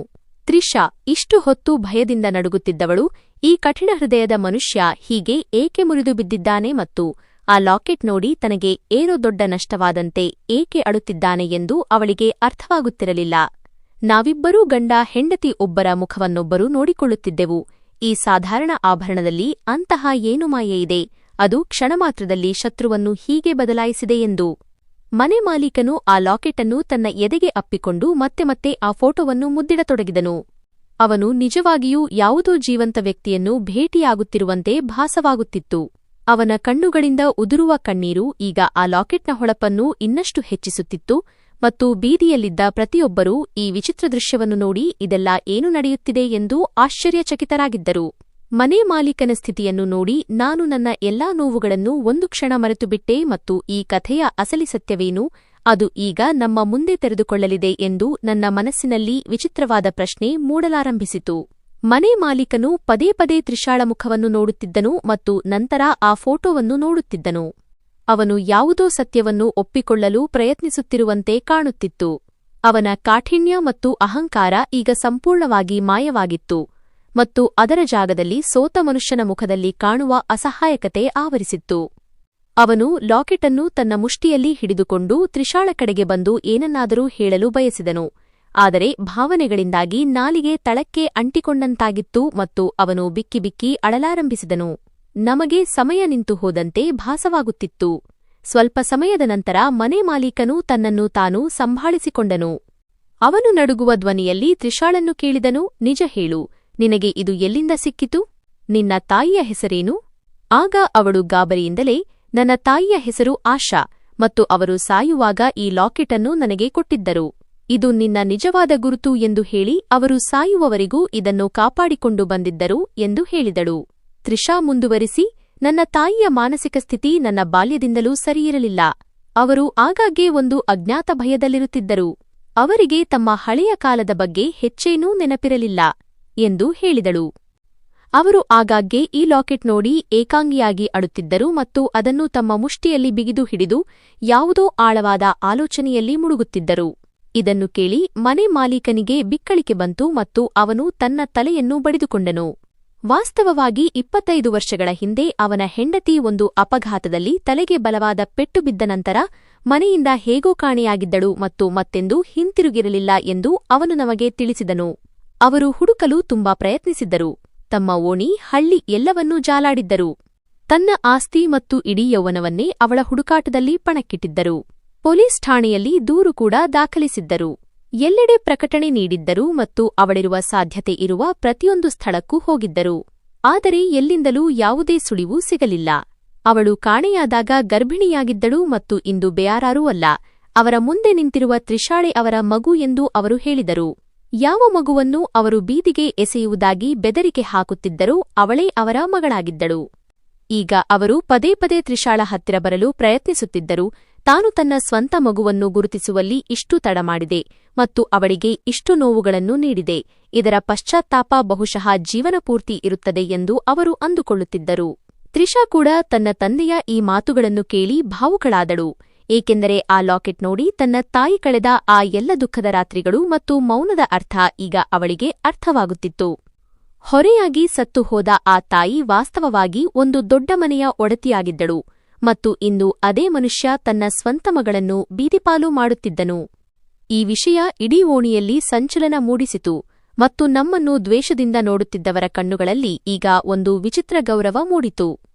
ತ್ರಿಷಾ ಇಷ್ಟು ಹೊತ್ತು ಭಯದಿಂದ ನಡುಗುತ್ತಿದ್ದವಳು ಈ ಕಠಿಣ ಹೃದಯದ ಮನುಷ್ಯ ಹೀಗೆ ಏಕೆ ಮುರಿದು ಬಿದ್ದಿದ್ದಾನೆ ಮತ್ತು ಆ ಲಾಕೆಟ್ ನೋಡಿ ತನಗೆ ಏನೋ ದೊಡ್ಡ ನಷ್ಟವಾದಂತೆ ಏಕೆ ಅಳುತ್ತಿದ್ದಾನೆ ಎಂದು ಅವಳಿಗೆ ಅರ್ಥವಾಗುತ್ತಿರಲಿಲ್ಲ. ನಾವಿಬ್ಬರೂ ಗಂಡ ಹೆಂಡತಿ ಒಬ್ಬರ ಮುಖವನ್ನೊಬ್ಬರು ನೋಡಿಕೊಳ್ಳುತ್ತಿದ್ದೆವು. ಈ ಸಾಧಾರಣ ಆಭರಣದಲ್ಲಿ ಅಂತಹ ಏನು ಮಾಯೆಯಿದೆ, ಅದು ಕ್ಷಣಮಾತ್ರದಲ್ಲಿ ಶತ್ರುವನ್ನು ಹೀಗೆ ಬದಲಾಯಿಸಿದೆ ಎಂದು. ಮನೆ ಮಾಲೀಕನು ಆ ಲಾಕೆಟನ್ನು ತನ್ನ ಎದೆಗೆ ಅಪ್ಪಿಕೊಂಡು ಮತ್ತೆ ಮತ್ತೆ ಆ ಫೋಟೋವನ್ನು ಮುದ್ದಿಡತೊಡಗಿದನು. ಅವನು ನಿಜವಾಗಿಯೂ ಯಾವುದೋ ಜೀವಂತ ವ್ಯಕ್ತಿಯನ್ನು ಭೇಟಿಯಾಗುತ್ತಿರುವಂತೆ ಭಾಸವಾಗುತ್ತಿತ್ತು. ಅವನ ಕಣ್ಣುಗಳಿಂದ ಉದುರುವ ಕಣ್ಣೀರು ಈಗ ಆ ಲಾಕೆಟ್ನ ಹೊಳಪನ್ನು ಇನ್ನಷ್ಟು ಹೆಚ್ಚಿಸುತ್ತಿತ್ತು ಮತ್ತು ಬೀದಿಯಲ್ಲಿದ್ದ ಪ್ರತಿಯೊಬ್ಬರೂ ಈ ವಿಚಿತ್ರ ದೃಶ್ಯವನ್ನು ನೋಡಿ ಇದೆಲ್ಲ ಏನು ನಡೆಯುತ್ತಿದೆ ಎಂದು ಆಶ್ಚರ್ಯಚಕಿತರಾಗಿದ್ದರು. ಮನೆ ಮಾಲೀಕನ ಸ್ಥಿತಿಯನ್ನು ನೋಡಿ ನಾನು ನನ್ನ ಎಲ್ಲಾ ನೋವುಗಳನ್ನು ಒಂದು ಕ್ಷಣ ಮರೆತುಬಿಟ್ಟೆ ಮತ್ತು ಈ ಕಥೆಯ ಅಸಲಿ ಸತ್ಯವೇನು, ಅದು ಈಗ ನಮ್ಮ ಮುಂದೆ ತೆರೆದುಕೊಳ್ಳಲಿದೆ ಎಂದು ನನ್ನ ಮನಸ್ಸಿನಲ್ಲಿ ವಿಚಿತ್ರವಾದ ಪ್ರಶ್ನೆ ಮೂಡಲಾರಂಭಿಸಿತು. ಮನೆ ಮಾಲೀಕನು ಪದೇ ಪದೇ ತ್ರಿಷಾಳ ಮುಖವನ್ನು ನೋಡುತ್ತಿದ್ದನು ಮತ್ತು ನಂತರ ಆ ಫೋಟೋವನ್ನು ನೋಡುತ್ತಿದ್ದನು. ಅವನು ಯಾವುದೋ ಸತ್ಯವನ್ನು ಒಪ್ಪಿಕೊಳ್ಳಲು ಪ್ರಯತ್ನಿಸುತ್ತಿರುವಂತೆ ಕಾಣುತ್ತಿತ್ತು. ಅವನ ಕಾಠಿಣ್ಯ ಮತ್ತು ಅಹಂಕಾರ ಈಗ ಸಂಪೂರ್ಣವಾಗಿ ಮಾಯವಾಗಿತ್ತು ಮತ್ತು ಅದರ ಜಾಗದಲ್ಲಿ ಸೋತ ಮನುಷ್ಯನ ಮುಖದಲ್ಲಿ ಕಾಣುವ ಅಸಹಾಯಕತೆ ಆವರಿಸಿತ್ತು. ಅವನು ಲಾಕೆಟನ್ನು ತನ್ನ ಮುಷ್ಟಿಯಲ್ಲಿ ಹಿಡಿದುಕೊಂಡು ತ್ರಿಷಾಳ ಕಡೆಗೆ ಬಂದು ಏನನ್ನಾದರೂ ಹೇಳಲು ಬಯಸಿದನು, ಆದರೆ ಭಾವನೆಗಳಿಂದಾಗಿ ನಾಲಿಗೆ ತಳಕ್ಕೆ ಅಂಟಿಕೊಂಡಂತಾಗಿತ್ತು ಮತ್ತು ಅವನು ಬಿಕ್ಕಿ ಬಿಕ್ಕಿ ಅಳಲಾರಂಭಿಸಿದನು. ನಮಗೆ ಸಮಯ ನಿಂತು ಹೋದಂತೆ ಭಾಸವಾಗುತ್ತಿತ್ತು. ಸ್ವಲ್ಪ ಸಮಯದ ನಂತರ ಮನೆ ಮಾಲೀಕನು ತನ್ನನ್ನು ತಾನು ಸಂಭಾಳಿಸಿಕೊಂಡನು. ಅವನು ನಡುಗುವ ಧ್ವನಿಯಲ್ಲಿ ತ್ರಿಷಾಳನ್ನು ಕೇಳಿದನು, ನಿಜ ಹೇಳು, ನಿನಗೆ ಇದು ಎಲ್ಲಿಂದ ಸಿಕ್ಕಿತು? ನಿನ್ನ ತಾಯಿಯ ಹೆಸರೇನು? ಆಗ ಅವಳು ಗಾಬರಿಯಿಂದಲೇ, ನನ್ನ ತಾಯಿಯ ಹೆಸರು ಆಶಾ ಮತ್ತು ಅವರು ಸಾಯುವಾಗ ಈ ಲಾಕೆಟನ್ನು ನನಗೆ ಕೊಟ್ಟಿದ್ದರು. ಇದು ನಿನ್ನ ನಿಜವಾದ ಗುರುತು ಎಂದು ಹೇಳಿ ಅವರು ಸಾಯುವವರೆಗೂ ಇದನ್ನು ಕಾಪಾಡಿಕೊಂಡು ಬಂದಿದ್ದರು ಎಂದು ಹೇಳಿದಳು. ತ್ರಿಷಾ ಮುಂದುವರಿಸಿ, ನನ್ನ ತಾಯಿಯ ಮಾನಸಿಕ ಸ್ಥಿತಿ ನನ್ನ ಬಾಲ್ಯದಿಂದಲೂ ಸರಿಯಿರಲಿಲ್ಲ. ಅವರು ಆಗಾಗ್ಗೆ ಒಂದು ಅಜ್ಞಾತ ಭಯದಲ್ಲಿರುತ್ತಿದ್ದರು. ಅವರಿಗೆ ತಮ್ಮ ಹಳೆಯ ಕಾಲದ ಬಗ್ಗೆ ಹೆಚ್ಚೇನೂ ನೆನಪಿರಲಿಲ್ಲ ಎಂದು ಹೇಳಿದಳು. ಅವರು ಆಗಾಗ್ಗೆ ಈ ಲಾಕೆಟ್ ನೋಡಿ ಏಕಾಂಗಿಯಾಗಿ ಅಳುತ್ತಿದ್ದರು ಮತ್ತು ಅದನ್ನು ತಮ್ಮ ಮುಷ್ಟಿಯಲ್ಲಿ ಬಿಗಿದು ಹಿಡಿದು ಯಾವುದೋ ಆಳವಾದ ಆಲೋಚನೆಯಲ್ಲಿ ಮುಳುಗುತ್ತಿದ್ದರು. ಇದನ್ನು ಕೇಳಿ ಮನೆ ಮಾಲೀಕನಿಗೆ ಬಿಕ್ಕಳಿಕೆ ಬಂತು ಮತ್ತು ಅವನು ತನ್ನ ತಲೆಯನ್ನು ಬಡಿದುಕೊಂಡನು. ವಾಸ್ತವವಾಗಿ 25 ವರ್ಷಗಳ ಹಿಂದೆ ಅವನ ಹೆಂಡತಿ ಒಂದು ಅಪಘಾತದಲ್ಲಿ ತಲೆಗೆ ಬಲವಾದ ಪೆಟ್ಟು ಬಿದ್ದ ನಂತರ ಮನೆಯಿಂದ ಹೇಗೋ ಕಾಣೆಯಾಗಿದ್ದಳು ಮತ್ತು ಮತ್ತೆಂದೂ ಹಿಂತಿರುಗಿರಲಿಲ್ಲ ಎಂದು ಅವನು ನಮಗೆ ತಿಳಿಸಿದನು. ಅವರು ಹುಡುಕಲು ತುಂಬಾ ಪ್ರಯತ್ನಿಸಿದ್ದರು. ತಮ್ಮ ಓಣಿ, ಹಳ್ಳಿ ಎಲ್ಲವನ್ನೂ ಜಾಲಾಡಿದ್ದರು. ತನ್ನ ಆಸ್ತಿ ಮತ್ತು ಇಡೀ ಯೌವನವನ್ನೇ ಅವಳ ಹುಡುಕಾಟದಲ್ಲಿ ಪಣಕ್ಕಿಟ್ಟಿದ್ದರು. ಪೊಲೀಸ್ ಠಾಣೆಯಲ್ಲಿ ದೂರು ಕೂಡ ದಾಖಲಿಸಿದ್ದರು. ಎಲ್ಲೆಡೆ ಪ್ರಕಟಣೆ ನೀಡಿದ್ದರು ಮತ್ತು ಅವಳಿರುವ ಸಾಧ್ಯತೆ ಇರುವ ಪ್ರತಿಯೊಂದು ಸ್ಥಳಕ್ಕೂ ಹೋಗಿದ್ದರು. ಆದರೆ ಎಲ್ಲಿಂದಲೂ ಯಾವುದೇ ಸುಳಿವು ಸಿಗಲಿಲ್ಲ. ಅವಳು ಕಾಣೆಯಾದಾಗ ಗರ್ಭಿಣಿಯಾಗಿದ್ದಳು ಮತ್ತು ಇಂದು ಬೇಯಾರಾರೂ ಅಲ್ಲ. ಅವರ ಮುಂದೆ ನಿಂತಿರುವ ತ್ರಿಷಾಳೆ ಅವರ ಮಗು ಎಂದು ಅವರು ಹೇಳಿದರು. ಯಾವ ಮಗುವನ್ನು ಅವರು ಬೀದಿಗೆ ಎಸೆಯುವುದಾಗಿ ಬೆದರಿಕೆ ಹಾಕುತ್ತಿದ್ದರೋ ಅವಳೇ ಅವರ ಮಗಳಾಗಿದ್ದಳು. ಈಗ ಅವರು ಪದೇ ಪದೇ ತ್ರಿಷಾಳ ಹತ್ತಿರ ಬರಲು ಪ್ರಯತ್ನಿಸುತ್ತಿದ್ದರು. ತಾನು ತನ್ನ ಸ್ವಂತ ಮಗುವನ್ನು ಗುರುತಿಸುವಲ್ಲಿ ಇಷ್ಟು ತಡ ಮಾಡಿದೆ ಮತ್ತು ಅವಳಿಗೆ ಇಷ್ಟು ನೋವುಗಳನ್ನು ನೀಡಿದೆ, ಇದರ ಪಶ್ಚಾತ್ತಾಪ ಬಹುಶಃ ಜೀವನಪೂರ್ತಿ ಇರುತ್ತದೆ ಎಂದು ಅವರು ಅಂದುಕೊಳ್ಳುತ್ತಿದ್ದರು. ತ್ರಿಷಾ ಕೂಡ ತನ್ನ ತಂದೆಯ ಈ ಮಾತುಗಳನ್ನು ಕೇಳಿ ಭಾವುಕಳಾದಳು, ಏಕೆಂದರೆ ಆ ಲಾಕೆಟ್ ನೋಡಿ ತನ್ನ ತಾಯಿ ಕಳೆದ ಆ ಎಲ್ಲ ದುಃಖದ ರಾತ್ರಿಗಳು ಮತ್ತು ಮೌನದ ಅರ್ಥ ಈಗ ಅವಳಿಗೆ ಅರ್ಥವಾಗುತ್ತಿತ್ತು. ಹೊರೆಯಾಗಿ ಸತ್ತು ಹೋದ ಆ ತಾಯಿ ವಾಸ್ತವವಾಗಿ ಒಂದು ದೊಡ್ಡ ಮನೆಯ ಒಡತಿಯಾಗಿದ್ದಳು ಮತ್ತು ಇಂದು ಅದೇ ಮನುಷ್ಯ ತನ್ನ ಸ್ವಂತ ಮಗಳನ್ನು ಬೀದಿಪಾಲು ಮಾಡುತ್ತಿದ್ದನು. ಈ ವಿಷಯ ಇಡೀ ಓಣಿಯಲ್ಲಿ ಸಂಚಲನ ಮೂಡಿಸಿತು ಮತ್ತು ನಮ್ಮನ್ನು ದ್ವೇಷದಿಂದ ನೋಡುತ್ತಿದ್ದವರ ಕಣ್ಣುಗಳಲ್ಲಿ ಈಗ ಒಂದು ವಿಚಿತ್ರ ಗೌರವ ಮೂಡಿತು.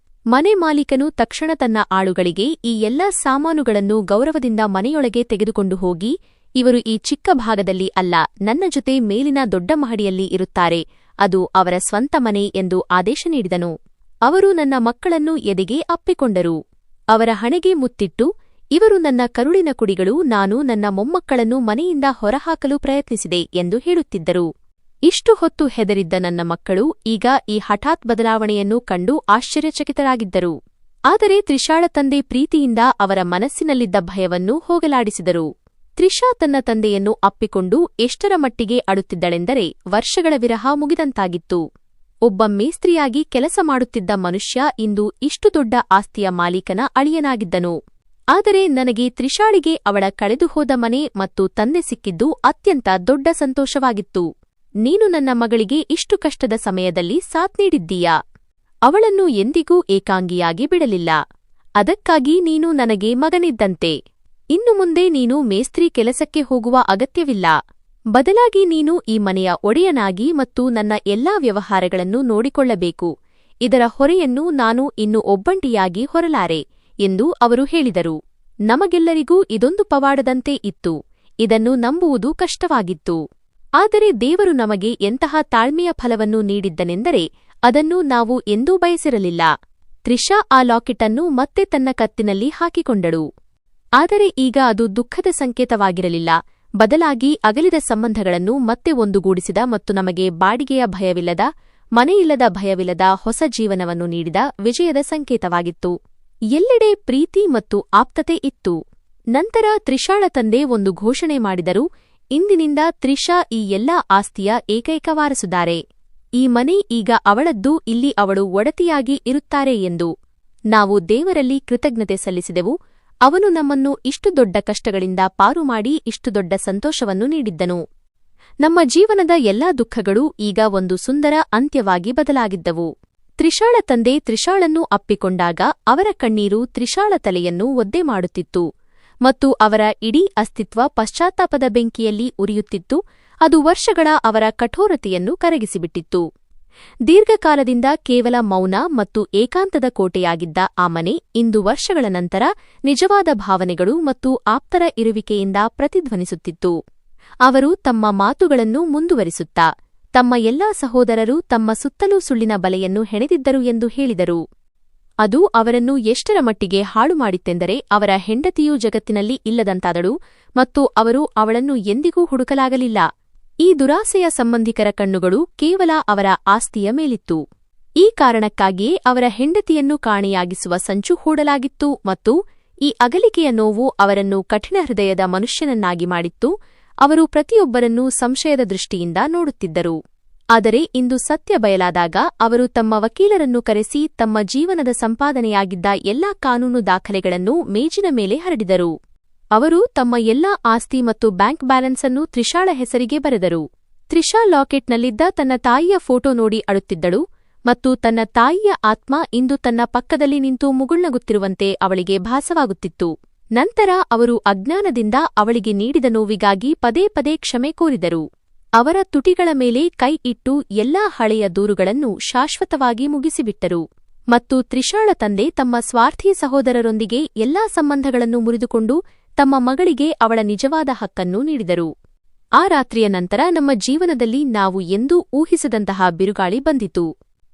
ಮನೆ ಮಾಲೀಕನು ತಕ್ಷಣ ತನ್ನ ಆಳುಗಳಿಗೆ ಈ ಎಲ್ಲಾ ಸಾಮಾನುಗಳನ್ನು ಗೌರವದಿಂದ ಮನೆಯೊಳಗೆ ತೆಗೆದುಕೊಂಡು ಹೋಗಿ, ಇವರು ಈ ಚಿಕ್ಕ ಭಾಗದಲ್ಲಿ ಅಲ್ಲ, ನನ್ನ ಜೊತೆ ಮೇಲಿನ ದೊಡ್ಡ ಮಹಡಿಯಲ್ಲಿ ಇರುತ್ತಾರೆ, ಅದು ಅವರ ಸ್ವಂತ ಮನೆ ಎಂದು ಆದೇಶ ನೀಡಿದನು. ಅವರು ನನ್ನ ಮಕ್ಕಳನ್ನು ಎದೆಗೆ ಅಪ್ಪಿಕೊಂಡರು. ಅವರ ಹಣೆಗೆ ಮುತ್ತಿಟ್ಟು, ಇವರು ನನ್ನ ಕರುಳಿನ ಕುಡಿಗಳು, ನಾನು ನನ್ನ ಮೊಮ್ಮಕ್ಕಳನ್ನು ಮನೆಯಿಂದ ಹೊರಹಾಕಲು ಪ್ರಯತ್ನಿಸಿದೆ ಎಂದು ಹೇಳುತ್ತಿದ್ದರು. ಇಷ್ಟು ಹೊತ್ತು ಹೆದರಿದ್ದ ನನ್ನ ಮಕ್ಕಳು ಈಗ ಈ ಹಠಾತ್ ಬದಲಾವಣೆಯನ್ನು ಕಂಡು ಆಶ್ಚರ್ಯಚಕಿತರಾಗಿದ್ದರು. ಆದರೆ ತ್ರಿಷಾಳ ತಂದೆ ಪ್ರೀತಿಯಿಂದ ಅವರ ಮನಸ್ಸಿನಲ್ಲಿದ್ದ ಭಯವನ್ನು ಹೋಗಲಾಡಿಸಿದರು. ತ್ರಿಷಾ ತನ್ನ ತಂದೆಯನ್ನು ಅಪ್ಪಿಕೊಂಡು ಎಷ್ಟರ ಮಟ್ಟಿಗೆ ಅಳುತ್ತಿದ್ದಳೆಂದರೆ ವರ್ಷಗಳ ವಿರಹ ಮುಗಿದಂತಾಗಿತ್ತು. ಒಬ್ಬ ಮೇಸ್ತ್ರಿಯಾಗಿ ಕೆಲಸ ಮಾಡುತ್ತಿದ್ದ ಮನುಷ್ಯ ಇಂದು ಇಷ್ಟು ದೊಡ್ಡ ಆಸ್ತಿಯ ಮಾಲೀಕನ ಅಳಿಯನಾಗಿದ್ದನು. ಆದರೆ ನನಗೆ ತ್ರಿಷಾಳಿಗೆ ಅವಳ ಕಳೆದುಹೋದ ಮನೆ ಮತ್ತು ತಂದೆ ಸಿಕ್ಕಿದ್ದು ಅತ್ಯಂತ ದೊಡ್ಡ ಸಂತೋಷವಾಗಿತ್ತು. ನೀನು ನನ್ನ ಮಗಳಿಗೆ ಇಷ್ಟು ಕಷ್ಟದ ಸಮಯದಲ್ಲಿ ಸಾಥ್ ನೀಡಿದ್ದೀಯಾ. ಅವಳನ್ನು ಎಂದಿಗೂ ಏಕಾಂಗಿಯಾಗಿ ಬಿಡಲಿಲ್ಲ. ಅದಕ್ಕಾಗಿ ನೀನು ನನಗೆ ಮಗನಿದ್ದಂತೆ. ಇನ್ನು ಮುಂದೆ ನೀನು ಮೇಸ್ತ್ರಿ ಕೆಲಸಕ್ಕೆ ಹೋಗುವ ಅಗತ್ಯವಿಲ್ಲ. ಬದಲಾಗಿ ನೀನು ಈ ಮನೆಯ ಒಡೆಯನಾಗಿ ಮತ್ತು ನನ್ನ ಎಲ್ಲಾ ವ್ಯವಹಾರಗಳನ್ನು ನೋಡಿಕೊಳ್ಳಬೇಕು. ಇದರ ಹೊರೆಯನ್ನು ನಾನು ಇನ್ನು ಒಬ್ಬಂಟಿಯಾಗಿ ಹೊರಲಾರೆ ಎಂದು ಅವರು ಹೇಳಿದರು. ನಮಗೆಲ್ಲರಿಗೂ ಇದೊಂದು ಪವಾಡದಂತೆ ಇತ್ತು. ಇದನ್ನು ನಂಬುವುದು ಕಷ್ಟವಾಗಿತ್ತು. ಆದರೆ ದೇವರು ನಮಗೆ ಎಂತಹ ತಾಳ್ಮೆಯ ಫಲವನ್ನು ನೀಡಿದ್ದನೆಂದರೆ ಅದನ್ನು ನಾವು ಎಂದೂ ಬಯಸಿರಲಿಲ್ಲ. ತ್ರಿಷಾ ಆ ಲಾಕೆಟನ್ನು ಮತ್ತೆ ತನ್ನ ಕತ್ತಿನಲ್ಲಿ ಹಾಕಿಕೊಂಡಳು. ಆದರೆ ಈಗ ಅದು ದುಃಖದ ಸಂಕೇತವಾಗಿರಲಿಲ್ಲ, ಬದಲಾಗಿ ಅಗಲಿದ ಸಂಬಂಧಗಳನ್ನು ಮತ್ತೆ ಒಂದುಗೂಡಿಸಿದ ಮತ್ತು ನಮಗೆ ಬಾಡಿಗೆಯ ಭಯವಿಲ್ಲದ, ಮನೆಯಿಲ್ಲದ ಭಯವಿಲ್ಲದ ಹೊಸ ಜೀವನವನ್ನು ನೀಡಿದ ವಿಜಯದ ಸಂಕೇತವಾಗಿತ್ತು. ಎಲ್ಲೆಡೆ ಪ್ರೀತಿ ಮತ್ತು ಆಪ್ತತೆ ಇತ್ತು. ನಂತರ ತ್ರಿಷಾಳ ತಂದೆ ಒಂದು ಘೋಷಣೆ ಮಾಡಿದರು, ಇಂದಿನಿಂದ ತ್ರಿಷಾ ಈ ಎಲ್ಲಾ ಆಸ್ತಿಯ ಏಕೈಕ ವಾರಸುದಾರೆ. ಈ ಮನೆ ಈಗ ಅವಳದ್ದು, ಇಲ್ಲಿ ಅವಳು ಒಡತಿಯಾಗಿ ಇರುತ್ತಾರೆ ಎಂದು. ನಾವು ದೇವರಲ್ಲಿ ಕೃತಜ್ಞತೆ ಸಲ್ಲಿಸಿದೆವು. ಅವನು ನಮ್ಮನ್ನು ಇಷ್ಟು ದೊಡ್ಡ ಕಷ್ಟಗಳಿಂದ ಪಾರು ಮಾಡಿ ಇಷ್ಟು ದೊಡ್ಡ ಸಂತೋಷವನ್ನು ನೀಡಿದ್ದನು. ನಮ್ಮ ಜೀವನದ ಎಲ್ಲಾ ದುಃಖಗಳು ಈಗ ಒಂದು ಸುಂದರ ಅಂತ್ಯವಾಗಿ ಬದಲಾಗಿದ್ದವು. ತ್ರಿಷಾಳ ತಂದೆ ತ್ರಿಷಾಳನ್ನು ಅಪ್ಪಿಕೊಂಡಾಗ ಅವರ ಕಣ್ಣೀರು ತ್ರಿಷಾಳ ತಲೆಯನ್ನು ಒದ್ದೆ ಮಾಡುತ್ತಿತ್ತು ಮತ್ತು ಅವರ ಇಡೀ ಅಸ್ತಿತ್ವ ಪಶ್ಚಾತ್ತಾಪದ ಬೆಂಕಿಯಲ್ಲಿ ಉರಿಯುತ್ತಿತ್ತು. ಅದು ವರ್ಷಗಳ ಅವರ ಕಠೋರತೆಯನ್ನು ಕರಗಿಸಿಬಿಟ್ಟಿತ್ತು. ದೀರ್ಘಕಾಲದಿಂದ ಕೇವಲ ಮೌನ ಮತ್ತು ಏಕಾಂತದ ಕೋಟೆಯಾಗಿದ್ದ ಆ ಮನೆ ಇಂದು ವರ್ಷಗಳ ನಂತರ ನಿಜವಾದ ಭಾವನೆಗಳು ಮತ್ತು ಆಪ್ತರ ಇರುವಿಕೆಯಿಂದ ಪ್ರತಿಧ್ವನಿಸುತ್ತಿತ್ತು. ಅವರು ತಮ್ಮ ಮಾತುಗಳನ್ನು ಮುಂದುವರಿಸುತ್ತಾ, ತಮ್ಮ ಎಲ್ಲಾ ಸಹೋದರರು ತಮ್ಮ ಸುತ್ತಲೂ ಸುಳ್ಳಿನ ಬಲೆಯನ್ನು ಹೆಣೆದಿದ್ದರು ಎಂದು ಹೇಳಿದರು. ಅದು ಅವರನ್ನು ಎಷ್ಟರ ಮಟ್ಟಿಗೆ ಹಾಳು ಮಾಡಿತ್ತೆಂದರೆ ಅವರ ಹೆಂಡತಿಯೂ ಜಗತ್ತಿನಲ್ಲಿ ಇಲ್ಲದಂತಾದಳು ಮತ್ತು ಅವರು ಅವಳನ್ನು ಎಂದಿಗೂ ಹುಡುಕಲಾಗಲಿಲ್ಲ. ಈ ದುರಾಸೆಯ ಸಂಬಂಧಿಕರ ಕಣ್ಣುಗಳು ಕೇವಲ ಅವರ ಆಸ್ತಿಯ ಮೇಲಿತ್ತು. ಈ ಕಾರಣಕ್ಕಾಗಿಯೇ ಅವರ ಹೆಂಡತಿಯನ್ನು ಕಾಣೆಯಾಗಿಸುವ ಸಂಚು ಹೂಡಲಾಗಿತ್ತು ಮತ್ತು ಈ ಅಗಲಿಕೆಯ ನೋವು ಅವರನ್ನು ಕಠಿಣ ಹೃದಯದ ಮನುಷ್ಯನನ್ನಾಗಿ ಮಾಡಿತ್ತು. ಅವರು ಪ್ರತಿಯೊಬ್ಬರನ್ನೂ ಸಂಶಯದ ದೃಷ್ಟಿಯಿಂದ ನೋಡುತ್ತಿದ್ದರು. ಆದರೆ ಇಂದು ಸತ್ಯ ಬಯಲಾದಾಗ ಅವರು ತಮ್ಮ ವಕೀಲರನ್ನು ಕರೆಸಿ ತಮ್ಮ ಜೀವನದ ಸಂಪಾದನೆಯಾಗಿದ್ದ ಎಲ್ಲಾ ಕಾನೂನು ದಾಖಲೆಗಳನ್ನು ಮೇಜಿನ ಮೇಲೆ ಹರಡಿದರು. ಅವರು ತಮ್ಮ ಎಲ್ಲಾ ಆಸ್ತಿ ಮತ್ತು ಬ್ಯಾಂಕ್ ಬ್ಯಾಲೆನ್ಸ್ ಅನ್ನು ತ್ರಿಷಾಳ ಹೆಸರಿಗೆ ಬರೆದರು. ತ್ರಿಷಾ ಲಾಕೆಟ್ನಲ್ಲಿದ್ದ ತನ್ನ ತಾಯಿಯ ಫೋಟೋ ನೋಡಿ ಅಳುತ್ತಿದ್ದಳು ಮತ್ತು ತನ್ನ ತಾಯಿಯ ಆತ್ಮ ಇಂದು ತನ್ನ ಪಕ್ಕದಲ್ಲಿ ನಿಂತು ಮುಗುಳ್ನಗುತ್ತಿರುವಂತೆ ಅವಳಿಗೆ ಭಾಸವಾಗುತ್ತಿತ್ತು. ನಂತರ ಅವರು ಅಜ್ಞಾನದಿಂದ ಅವಳಿಗೆ ನೀಡಿದ ನೋವಿಗಾಗಿ ಪದೇ ಪದೇ ಕ್ಷಮೆ ಕೋರಿದರು. ಅವರ ತುಟಿಗಳ ಮೇಲೆ ಕೈ ಇಟ್ಟು ಎಲ್ಲಾ ಹಳೆಯ ದೂರುಗಳನ್ನು ಶಾಶ್ವತವಾಗಿ ಮುಗಿಸಿಬಿಟ್ಟರು ಮತ್ತು ತ್ರಿಷಾಳ ತಂದೆ ತಮ್ಮ ಸ್ವಾರ್ಥಿ ಸಹೋದರರೊಂದಿಗೆ ಎಲ್ಲಾ ಸಂಬಂಧಗಳನ್ನು ಮುರಿದುಕೊಂಡು ತಮ್ಮ ಮಗಳಿಗೆ ಅವಳ ನಿಜವಾದ ಹಕ್ಕನ್ನು ನೀಡಿದರು. ಆ ರಾತ್ರಿಯ ನಂತರ ನಮ್ಮ ಜೀವನದಲ್ಲಿ ನಾವು ಎಂದೂ ಊಹಿಸದಂತಹ ಬಿರುಗಾಳಿ ಬಂದಿತು.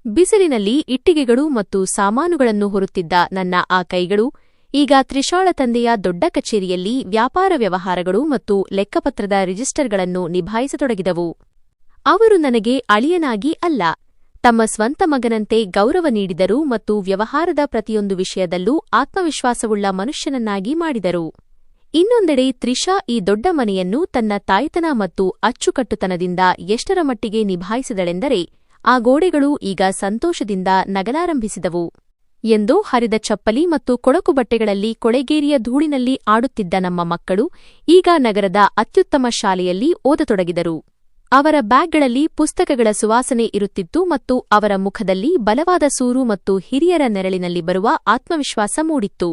ಬಿಸಿಲಿನಲ್ಲಿ ಇಟ್ಟಿಗೆಗಳು ಮತ್ತು ಸಾಮಾನುಗಳನ್ನು ಹೊರುತ್ತಿದ್ದ ನನ್ನ ಆ ಕೈಗಳು ಈಗ ತ್ರಿಷಾಳ ತಂದೆಯ ದೊಡ್ಡ ಕಚೇರಿಯಲ್ಲಿ ವ್ಯಾಪಾರ ವ್ಯವಹಾರಗಳು ಮತ್ತು ಲೆಕ್ಕಪತ್ರದ ರಿಜಿಸ್ಟರ್ಗಳನ್ನು ನಿಭಾಯಿಸತೊಡಗಿದವು. ಅವರು ನನಗೆ ಅಳಿಯನಾಗಿ ಅಲ್ಲ, ತಮ್ಮ ಸ್ವಂತ ಮಗನಂತೆ ಗೌರವ ನೀಡಿದರು ಮತ್ತು ವ್ಯವಹಾರದ ಪ್ರತಿಯೊಂದು ವಿಷಯದಲ್ಲೂ ಆತ್ಮವಿಶ್ವಾಸವುಳ್ಳ ಮನುಷ್ಯನನ್ನಾಗಿ ಮಾಡಿದರು. ಇನ್ನೊಂದೆಡೆ ತ್ರಿಷಾ ಈ ದೊಡ್ಡ ಮನೆಯನ್ನು ತನ್ನ ತಾಯ್ತನ ಮತ್ತು ಅಚ್ಚುಕಟ್ಟುತನದಿಂದ ಎಷ್ಟರ ಮಟ್ಟಿಗೆ ನಿಭಾಯಿಸಿದಳೆಂದರೆ ಆ ಗೋಡೆಗಳು ಈಗ ಸಂತೋಷದಿಂದ ನಗಲಾರಂಭಿಸಿದವು. ಎಂದೋ ಹರಿದ ಚಪ್ಪಲಿ ಮತ್ತು ಕೊಳಕು ಬಟ್ಟೆಗಳಲ್ಲಿ ಕೊಳೆಗೇರಿಯ ಧೂಳಿನಲ್ಲಿ ಆಡುತ್ತಿದ್ದ ನಮ್ಮ ಮಕ್ಕಳು ಈಗ ನಗರದ ಅತ್ಯುತ್ತಮ ಶಾಲೆಯಲ್ಲಿ ಓದತೊಡಗಿದರು. ಅವರ ಬ್ಯಾಗ್ಗಳಲ್ಲಿ ಪುಸ್ತಕಗಳ ಸುವಾಸನೆ ಇರುತ್ತಿತ್ತು ಮತ್ತು ಅವರ ಮುಖದಲ್ಲಿ ಬಲವಾದ ಸೂರು ಮತ್ತು ಹಿರಿಯರ ನೆರಳಿನಲ್ಲಿ ಬರುವ ಆತ್ಮವಿಶ್ವಾಸ ಮೂಡಿತ್ತು.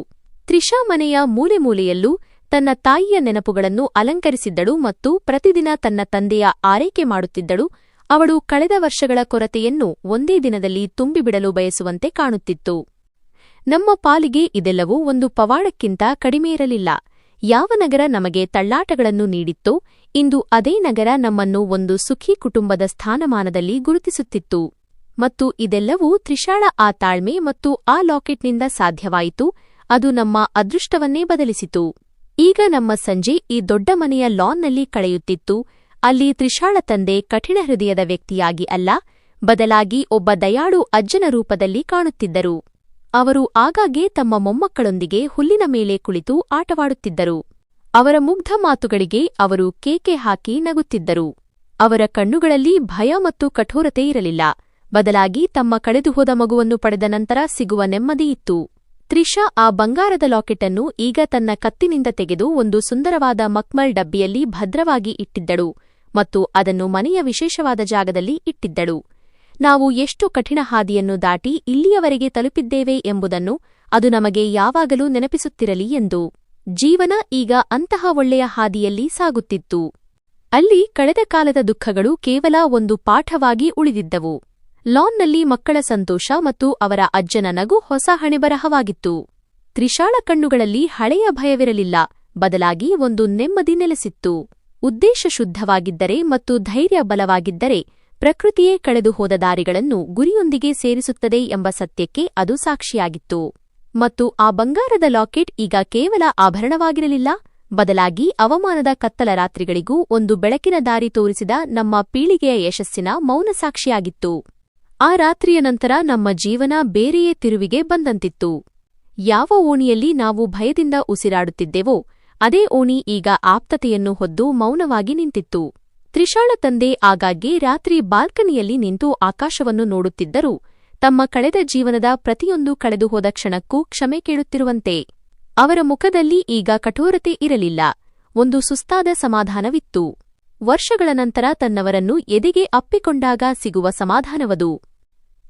ತ್ರಿಷಾ ಮನೆಯ ಮೂಲೆಮೂಲೆಯಲ್ಲೂ ತನ್ನ ತಾಯಿಯ ನೆನಪುಗಳನ್ನು ಅಲಂಕರಿಸಿದ್ದಳು ಮತ್ತು ಪ್ರತಿದಿನ ತನ್ನ ತಂದೆಯ ಆರೈಕೆ ಮಾಡುತ್ತಿದ್ದಳು. ಅವಳು ಕಳೆದ ವರ್ಷಗಳ ಕೊರತೆಯನ್ನು ಒಂದೇ ದಿನದಲ್ಲಿ ತುಂಬಿಬಿಡಲು ಬಯಸುವಂತೆ ಕಾಣುತ್ತಿತ್ತು. ನಮ್ಮ ಪಾಲಿಗೆ ಇದೆಲ್ಲವೂ ಒಂದು ಪವಾಡಕ್ಕಿಂತ ಕಡಿಮೆಯಿರಲಿಲ್ಲ. ಯಾವ ನಗರ ನಮಗೆ ತಳ್ಳಾಟಗಳನ್ನು ನೀಡಿತ್ತೋ ಇಂದು ಅದೇ ನಗರ ನಮ್ಮನ್ನು ಒಂದು ಸುಖಿ ಕುಟುಂಬದ ಸ್ಥಾನಮಾನದಲ್ಲಿ ಗುರುತಿಸುತ್ತಿತ್ತು. ಮತ್ತು ಇದೆಲ್ಲವೂ ತ್ರಿಷಾಳ ಆ ತಾಳ್ಮೆ ಮತ್ತು ಆ ಲಾಕೆಟ್ನಿಂದ ಸಾಧ್ಯವಾಯಿತು. ಅದು ನಮ್ಮ ಅದೃಷ್ಟವನ್ನೇ ಬದಲಿಸಿತು. ಈಗ ನಮ್ಮ ಸಂಜೆ ಈ ದೊಡ್ಡ ಮನೆಯ ಲಾನ್ನಲ್ಲಿ ಕಳೆಯುತ್ತಿತ್ತು. ಅಲ್ಲಿ ತ್ರಿಷಾಳ ತಂದೆ ಕಠಿಣ ಹೃದಯದ ವ್ಯಕ್ತಿಯಾಗಿ ಅಲ್ಲ, ಬದಲಾಗಿ ಒಬ್ಬ ದಯಾಳು ಅಜ್ಜನ ರೂಪದಲ್ಲಿ ಕಾಣುತ್ತಿದ್ದರು. ಅವರು ಆಗಾಗ್ಗೆ ತಮ್ಮ ಮೊಮ್ಮಕ್ಕಳೊಂದಿಗೆ ಹುಲ್ಲಿನ ಮೇಲೆ ಕುಳಿತು ಆಟವಾಡುತ್ತಿದ್ದರು. ಅವರ ಮುಗ್ಧ ಮಾತುಗಳಿಗೆ ಅವರು ಕೇಕೆ ಹಾಕಿ ನಗುತ್ತಿದ್ದರು. ಅವರ ಕಣ್ಣುಗಳಲ್ಲಿ ಭಯ ಮತ್ತು ಕಠೋರತೆ ಇರಲಿಲ್ಲ, ಬದಲಾಗಿ ತಮ್ಮ ಕಳೆದುಹೋದ ಮಗುವನ್ನು ಪಡೆದ ನಂತರ ಸಿಗುವ ನೆಮ್ಮದಿಯಿತ್ತು. ತ್ರಿಷಾ ಆ ಬಂಗಾರದ ಲಾಕೆಟನ್ನು ಈಗ ತನ್ನ ಕತ್ತಿನಿಂದ ತೆಗೆದು ಒಂದು ಸುಂದರವಾದ ಮಕ್ಮಲ್ ಡಬ್ಬಿಯಲ್ಲಿ ಭದ್ರವಾಗಿ ಇಟ್ಟಿದ್ದಳು ಮತ್ತು ಅದನ್ನು ಮನೆಯ ವಿಶೇಷವಾದ ಜಾಗದಲ್ಲಿ ಇಟ್ಟಿದ್ದಳು. ನಾವು ಎಷ್ಟು ಕಠಿಣ ಹಾದಿಯನ್ನು ದಾಟಿ ಇಲ್ಲಿಯವರೆಗೆ ತಲುಪಿದ್ದೇವೆ ಎಂಬುದನ್ನು ಅದು ನಮಗೆ ಯಾವಾಗಲೂ ನೆನಪಿಸುತ್ತಿರಲಿ ಎಂದು. ಜೀವನ ಈಗ ಅಂತಹ ಒಳ್ಳೆಯ ಹಾದಿಯಲ್ಲಿ ಸಾಗುತ್ತಿತ್ತು. ಅಲ್ಲಿ ಕಳೆದ ಕಾಲದ ದುಃಖಗಳು ಕೇವಲ ಒಂದು ಪಾಠವಾಗಿ ಉಳಿದಿದ್ದವು. ಲಾನ್ನಲ್ಲಿ ಮಕ್ಕಳ ಸಂತೋಷ ಮತ್ತು ಅವರ ಅಜ್ಜನ ನಗು ಹೊಸ ಹಣೆಬರಹವಾಗಿತ್ತು. ತ್ರಿಷಾಳ ಕಣ್ಣುಗಳಲ್ಲಿ ಹಳೆಯ ಭಯವಿರಲಿಲ್ಲ, ಬದಲಾಗಿ ಒಂದು ನೆಮ್ಮದಿ ನೆಲೆಸಿತ್ತು. ಉದ್ದೇಶ ಶುದ್ಧವಾಗಿದ್ದರೆ ಮತ್ತು ಧೈರ್ಯ ಬಲವಾಗಿದ್ದರೆ ಪ್ರಕೃತಿಯೇ ಕಳೆದುಹೋದ ದಾರಿಗಳನ್ನು ಗುರಿಯೊಂದಿಗೆ ಸೇರಿಸುತ್ತದೆ ಎಂಬ ಸತ್ಯಕ್ಕೆ ಅದು ಸಾಕ್ಷಿಯಾಗಿತ್ತು. ಮತ್ತು ಆ ಬಂಗಾರದ ಲಾಕೆಟ್ ಈಗ ಕೇವಲ ಆಭರಣವಾಗಿರಲಿಲ್ಲ, ಬದಲಾಗಿ ಅವಮಾನದ ಕತ್ತಲ ರಾತ್ರಿಗಳಿಗೂ ಒಂದು ಬೆಳಕಿನ ದಾರಿ ತೋರಿಸಿದ ನಮ್ಮ ಪೀಳಿಗೆಯ ಯಶಸ್ಸಿನ ಮೌನ ಸಾಕ್ಷಿಯಾಗಿತ್ತು. ಆ ರಾತ್ರಿಯ ನಂತರ ನಮ್ಮ ಜೀವನ ಬೇರೆಯೇ ತಿರುವಿಗೆ ಬಂದಂತಿತ್ತು. ಯಾವ ಓಣಿಯಲ್ಲಿ ನಾವು ಭಯದಿಂದ ಉಸಿರಾಡುತ್ತಿದ್ದೆವೋ ಅದೇ ಓಣಿ ಈಗ ಆಪ್ತತೆಯನ್ನು ಹೊದ್ದು ಮೌನವಾಗಿ ನಿಂತಿತ್ತು. ತ್ರಿಷಾಳ ತಂದೆ ಆಗಾಗ್ಗೆ ರಾತ್ರಿ ಬಾಲ್ಕನಿಯಲ್ಲಿ ನಿಂತು ಆಕಾಶವನ್ನು ನೋಡುತ್ತಿದ್ದರು, ತಮ್ಮ ಕಳೆದ ಜೀವನದ ಪ್ರತಿಯೊಂದು ಕಳೆದುಹೋದ ಕ್ಷಣಕ್ಕೂ ಕ್ಷಮೆ ಕೇಳುತ್ತಿರುವಂತೆ. ಅವರ ಮುಖದಲ್ಲಿ ಈಗ ಕಠೋರತೆ ಇರಲಿಲ್ಲ, ಒಂದು ಸುಸ್ತಾದ ಸಮಾಧಾನವಿತ್ತು. ವರ್ಷಗಳ ನಂತರ ತನ್ನವರನ್ನು ಎದೆಗೆ ಅಪ್ಪಿಕೊಂಡಾಗ ಸಿಗುವ ಸಮಾಧಾನವದು.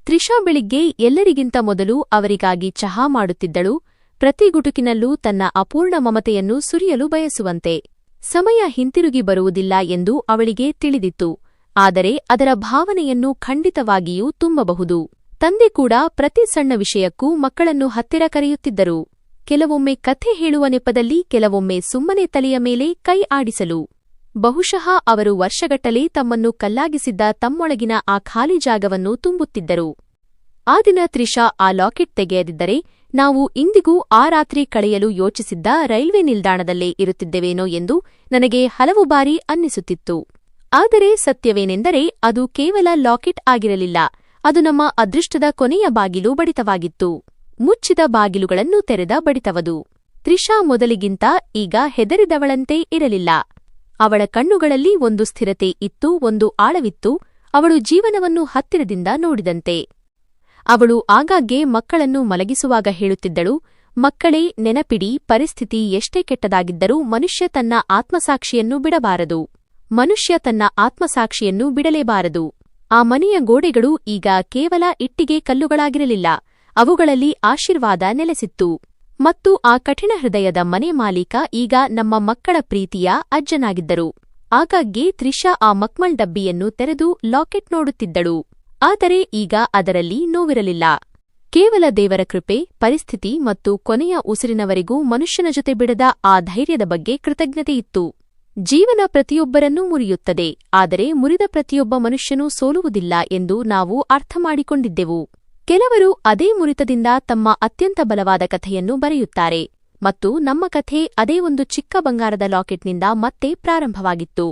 ತ್ರಿಷಾ ಬೆಳಿಗ್ಗೆ ಎಲ್ಲರಿಗಿಂತ ಮೊದಲು ಅವರಿಗಾಗಿ ಚಹಾ ಮಾಡುತ್ತಿದ್ದಳು, ಪ್ರತಿ ಗುಟುಕಿನಲ್ಲೂ ತನ್ನ ಅಪೂರ್ಣ ಮಮತೆಯನ್ನು ಸುರಿಯಲು ಬಯಸುವಂತೆ. ಸಮಯ ಹಿಂತಿರುಗಿ ಬರುವುದಿಲ್ಲ ಎಂದು ಅವಳಿಗೆ ತಿಳಿದಿತ್ತು, ಆದರೆ ಅದರ ಭಾವನೆಯನ್ನು ಖಂಡಿತವಾಗಿಯೂ ತುಂಬಬಹುದು. ತಂದೆ ಕೂಡ ಪ್ರತಿ ಸಣ್ಣ ವಿಷಯಕ್ಕೂ ಮಕ್ಕಳನ್ನು ಹತ್ತಿರ ಕರೆಯುತ್ತಿದ್ದರು, ಕೆಲವೊಮ್ಮೆ ಕಥೆ ಹೇಳುವ ನೆಪದಲ್ಲಿ, ಕೆಲವೊಮ್ಮೆ ಸುಮ್ಮನೆ ತಲೆಯ ಮೇಲೆ ಕೈ ಆಡಿಸಲು. ಬಹುಶಃ ಅವರು ವರ್ಷಗಟ್ಟಲೆ ತಮ್ಮನ್ನು ಕಲ್ಲಾಗಿಸಿದ್ದ ತಮ್ಮೊಳಗಿನ ಆ ಖಾಲಿ ಜಾಗವನ್ನು ತುಂಬುತ್ತಿದ್ದರು. ಆ ದಿನ ತ್ರಿಷಾ ಆ ಲಾಕೆಟ್ ತೆಗೆಯದಿದ್ದರೆ ನಾವು ಇಂದಿಗೂ ಆ ರಾತ್ರಿ ಕಳೆಯಲು ಯೋಚಿಸಿದ್ದ ರೈಲ್ವೆ ನಿಲ್ದಾಣದಲ್ಲೇ ಇರುತ್ತಿದ್ದೆವೇನೋ ಎಂದು ನನಗೆ ಹಲವು ಬಾರಿ ಅನ್ನಿಸುತ್ತಿತ್ತು. ಆದರೆ ಸತ್ಯವೇನೆಂದರೆ ಅದು ಕೇವಲ ಲಾಕೆಟ್ ಆಗಿರಲಿಲ್ಲ, ಅದು ನಮ್ಮ ಅದೃಷ್ಟದ ಕೊನೆಯ ಬಾಗಿಲು ಬಡಿತವಾಗಿತ್ತು. ಮುಚ್ಚಿದ ಬಾಗಿಲುಗಳನ್ನು ತೆರೆದ ಬಡಿತವದು. ತ್ರಿಷಾ ಮೊದಲಿಗಿಂತ ಈಗ ಹೆದರಿದವಳಂತೆ ಇರಲಿಲ್ಲ. ಅವಳ ಕಣ್ಣುಗಳಲ್ಲಿ ಒಂದು ಸ್ಥಿರತೆ ಇತ್ತು, ಒಂದು ಆಳವಿತ್ತು, ಅವಳು ಜೀವನವನ್ನು ಹತ್ತಿರದಿಂದ ನೋಡಿದಂತೆ. ಅವಳು ಆಗಾಗ್ಗೆ ಮಕ್ಕಳನ್ನು ಮಲಗಿಸುವಾಗ ಹೇಳುತ್ತಿದ್ದಳು, ಮಕ್ಕಳೇ, ನೆನಪಿಡಿ, ಪರಿಸ್ಥಿತಿ ಎಷ್ಟೇ ಕೆಟ್ಟದಾಗಿದ್ದರೂ ಮನುಷ್ಯ ತನ್ನ ಆತ್ಮಸಾಕ್ಷಿಯನ್ನು ಬಿಡಬಾರದು. ಮನುಷ್ಯ ತನ್ನ ಆತ್ಮಸಾಕ್ಷಿಯನ್ನು ಬಿಡಲೇಬಾರದು. ಆ ಮನೆಯ ಗೋಡೆಗಳು ಈಗ ಕೇವಲ ಇಟ್ಟಿಗೆ ಕಲ್ಲುಗಳಾಗಿರಲಿಲ್ಲ, ಅವುಗಳಲ್ಲಿ ಆಶೀರ್ವಾದ ನೆಲೆಸಿತ್ತು. ಮತ್ತು ಆ ಕಠಿಣ ಹೃದಯದ ಮನೆ ಮಾಲೀಕ ಈಗ ನಮ್ಮ ಮಕ್ಕಳ ಪ್ರೀತಿಯ ಅಜ್ಜನಾಗಿದ್ದರು. ಆಗಾಗ್ಗೆ ತ್ರಿಷಾ ಆ ಮಕ್ಮಲ್ ಡಬ್ಬಿಯನ್ನು ತೆರೆದು ಲಾಕೆಟ್ ನೋಡುತ್ತಿದ್ದಳು, ಆದರೆ ಈಗ ಅದರಲ್ಲಿ ನೋವಿರಲಿಲ್ಲ. ಕೇವಲ ದೇವರ ಕೃಪೆ, ಪರಿಸ್ಥಿತಿ ಮತ್ತು ಕೊನೆಯ ಉಸಿರಿನವರೆಗೂ ಮನುಷ್ಯನ ಜೊತೆ ಬಿಡದ ಆ ಧೈರ್ಯದ ಬಗ್ಗೆ ಕೃತಜ್ಞತೆಯಿತ್ತು. ಜೀವನ ಪ್ರತಿಯೊಬ್ಬರನ್ನೂ ಮುರಿಯುತ್ತದೆ, ಆದರೆ ಮುರಿದ ಪ್ರತಿಯೊಬ್ಬ ಮನುಷ್ಯನೂ ಸೋಲುವುದಿಲ್ಲ ಎಂದು ನಾವು ಅರ್ಥಮಾಡಿಕೊಂಡಿದ್ದೆವು. ಕೆಲವರು ಅದೇ ಮುರಿತದಿಂದ ತಮ್ಮ ಅತ್ಯಂತ ಬಲವಾದ ಕಥೆಯನ್ನು ಬರೆಯುತ್ತಾರೆ, ಮತ್ತು ನಮ್ಮ ಕಥೆ ಅದೇ ಒಂದು ಚಿಕ್ಕ ಬಂಗಾರದ ಲಾಕೆಟ್ನಿಂದ ಮತ್ತೆ ಪ್ರಾರಂಭವಾಗಿತ್ತು.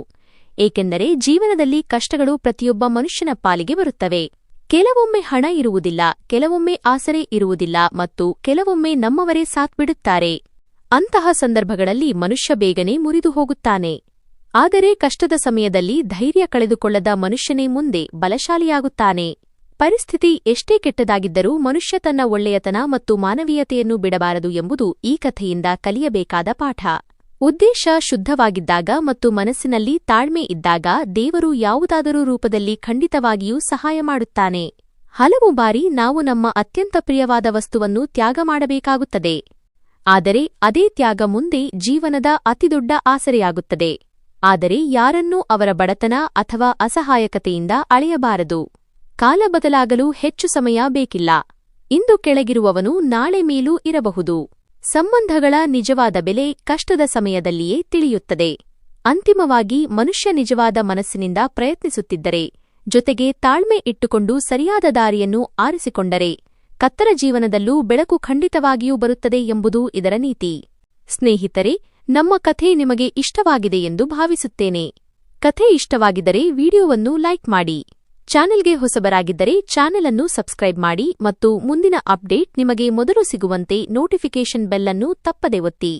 ಏಕೆಂದರೆ ಜೀವನದಲ್ಲಿ ಕಷ್ಟಗಳು ಪ್ರತಿಯೊಬ್ಬ ಮನುಷ್ಯನ ಪಾಲಿಗೆ ಬರುತ್ತವೆ. ಕೆಲವೊಮ್ಮೆ ಹಣ ಇರುವುದಿಲ್ಲ, ಕೆಲವೊಮ್ಮೆ ಆಸರೆ ಇರುವುದಿಲ್ಲ, ಮತ್ತು ಕೆಲವೊಮ್ಮೆ ನಮ್ಮವರೇ ಸಾಥ್ ಬಿಡುತ್ತಾರೆ. ಅಂತಹ ಸಂದರ್ಭಗಳಲ್ಲಿ ಮನುಷ್ಯ ಬೇಗನೆ ಮುರಿದು ಹೋಗುತ್ತಾನೆ. ಆದರೆ ಕಷ್ಟದ ಸಮಯದಲ್ಲಿ ಧೈರ್ಯ ಕಳೆದುಕೊಳ್ಳದ ಮನುಷ್ಯನೇ ಮುಂದೆ ಬಲಶಾಲಿಯಾಗುತ್ತಾನೆ. ಪರಿಸ್ಥಿತಿ ಎಷ್ಟೇ ಕೆಟ್ಟದಾಗಿದ್ದರೂ ಮನುಷ್ಯ ತನ್ನ ಒಳ್ಳೆಯತನ ಮತ್ತು ಮಾನವೀಯತೆಯನ್ನು ಬಿಡಬಾರದು ಎಂಬುದು ಈ ಕಥೆಯಿಂದ ಕಲಿಯಬೇಕಾದ ಪಾಠ. ಉದ್ದೇಶ ಶುದ್ಧವಾಗಿದ್ದಾಗ ಮತ್ತು ಮನಸ್ಸಿನಲ್ಲಿ ತಾಳ್ಮೆ ಇದ್ದಾಗ ದೇವರು ಯಾವುದಾದರೂ ರೂಪದಲ್ಲಿ ಖಂಡಿತವಾಗಿಯೂ ಸಹಾಯ ಮಾಡುತ್ತಾನೆ. ಹಲವು ಬಾರಿ ನಾವು ನಮ್ಮ ಅತ್ಯಂತ ಪ್ರಿಯವಾದ ವಸ್ತುವನ್ನು ತ್ಯಾಗ ಮಾಡಬೇಕಾಗುತ್ತದೆ. ಆದರೆ ಅದೇ ತ್ಯಾಗ ಮುಂದೆ ಜೀವನದ ಅತಿದೊಡ್ಡ ಆಸರೆಯಾಗುತ್ತದೆ. ಆದರೆ ಯಾರನ್ನೂ ಅವರ ಬಡತನ ಅಥವಾ ಅಸಹಾಯಕತೆಯಿಂದ ಅಳೆಯಬಾರದು. ಕಾಲ ಬದಲಾಗಲು ಹೆಚ್ಚು ಸಮಯ ಬೇಕಿಲ್ಲ. ಇಂದು ಕೆಳಗಿರುವವನು ನಾಳೆ ಮೇಲೂ ಇರಬಹುದು. ಸಂಬಂಧಗಳ ನಿಜವಾದ ಬೆಲೆ ಕಷ್ಟದ ಸಮಯದಲ್ಲಿಯೇ ತಿಳಿಯುತ್ತದೆ. ಅಂತಿಮವಾಗಿ ಮನುಷ್ಯ ನಿಜವಾದ ಮನಸ್ಸಿನಿಂದ ಪ್ರಯತ್ನಿಸುತ್ತಿದ್ದರೆ, ಜೊತೆಗೆ ತಾಳ್ಮೆ ಇಟ್ಟುಕೊಂಡು ಸರಿಯಾದ ದಾರಿಯನ್ನು ಆರಿಸಿಕೊಂಡರೆ, ಕತ್ತರ ಜೀವನದಲ್ಲೂ ಬೆಳಕು ಖಂಡಿತವಾಗಿಯೂ ಬರುತ್ತದೆ ಎಂಬುದು ಇದರ ನೀತಿ. ಸ್ನೇಹಿತರೆ, ನಮ್ಮ ಕಥೆ ನಿಮಗೆ ಇಷ್ಟವಾಗಿದೆ ಎಂದು ಭಾವಿಸುತ್ತೇನೆ. ಕಥೆ ಇಷ್ಟವಾಗಿದ್ದರೆ ವಿಡಿಯೋವನ್ನು ಲೈಕ್ ಮಾಡಿ. ಚಾನೆಲ್ಗೆ ಹೊಸಬರಾಗಿದ್ದರೆ ಚಾನೆಲ್ ಅನ್ನು ಸಬ್ಸ್ಕ್ರೈಬ್ ಮಾಡಿ ಮತ್ತು ಮುಂದಿನ ಅಪ್ಡೇಟ್ ನಿಮಗೆ ಮೊದಲು ಸಿಗುವಂತೆ ನೋಟಿಫಿಕೇಷನ್ ಬೆಲ್ ಅನ್ನು ತಪ್ಪದೆ ಒತ್ತಿ.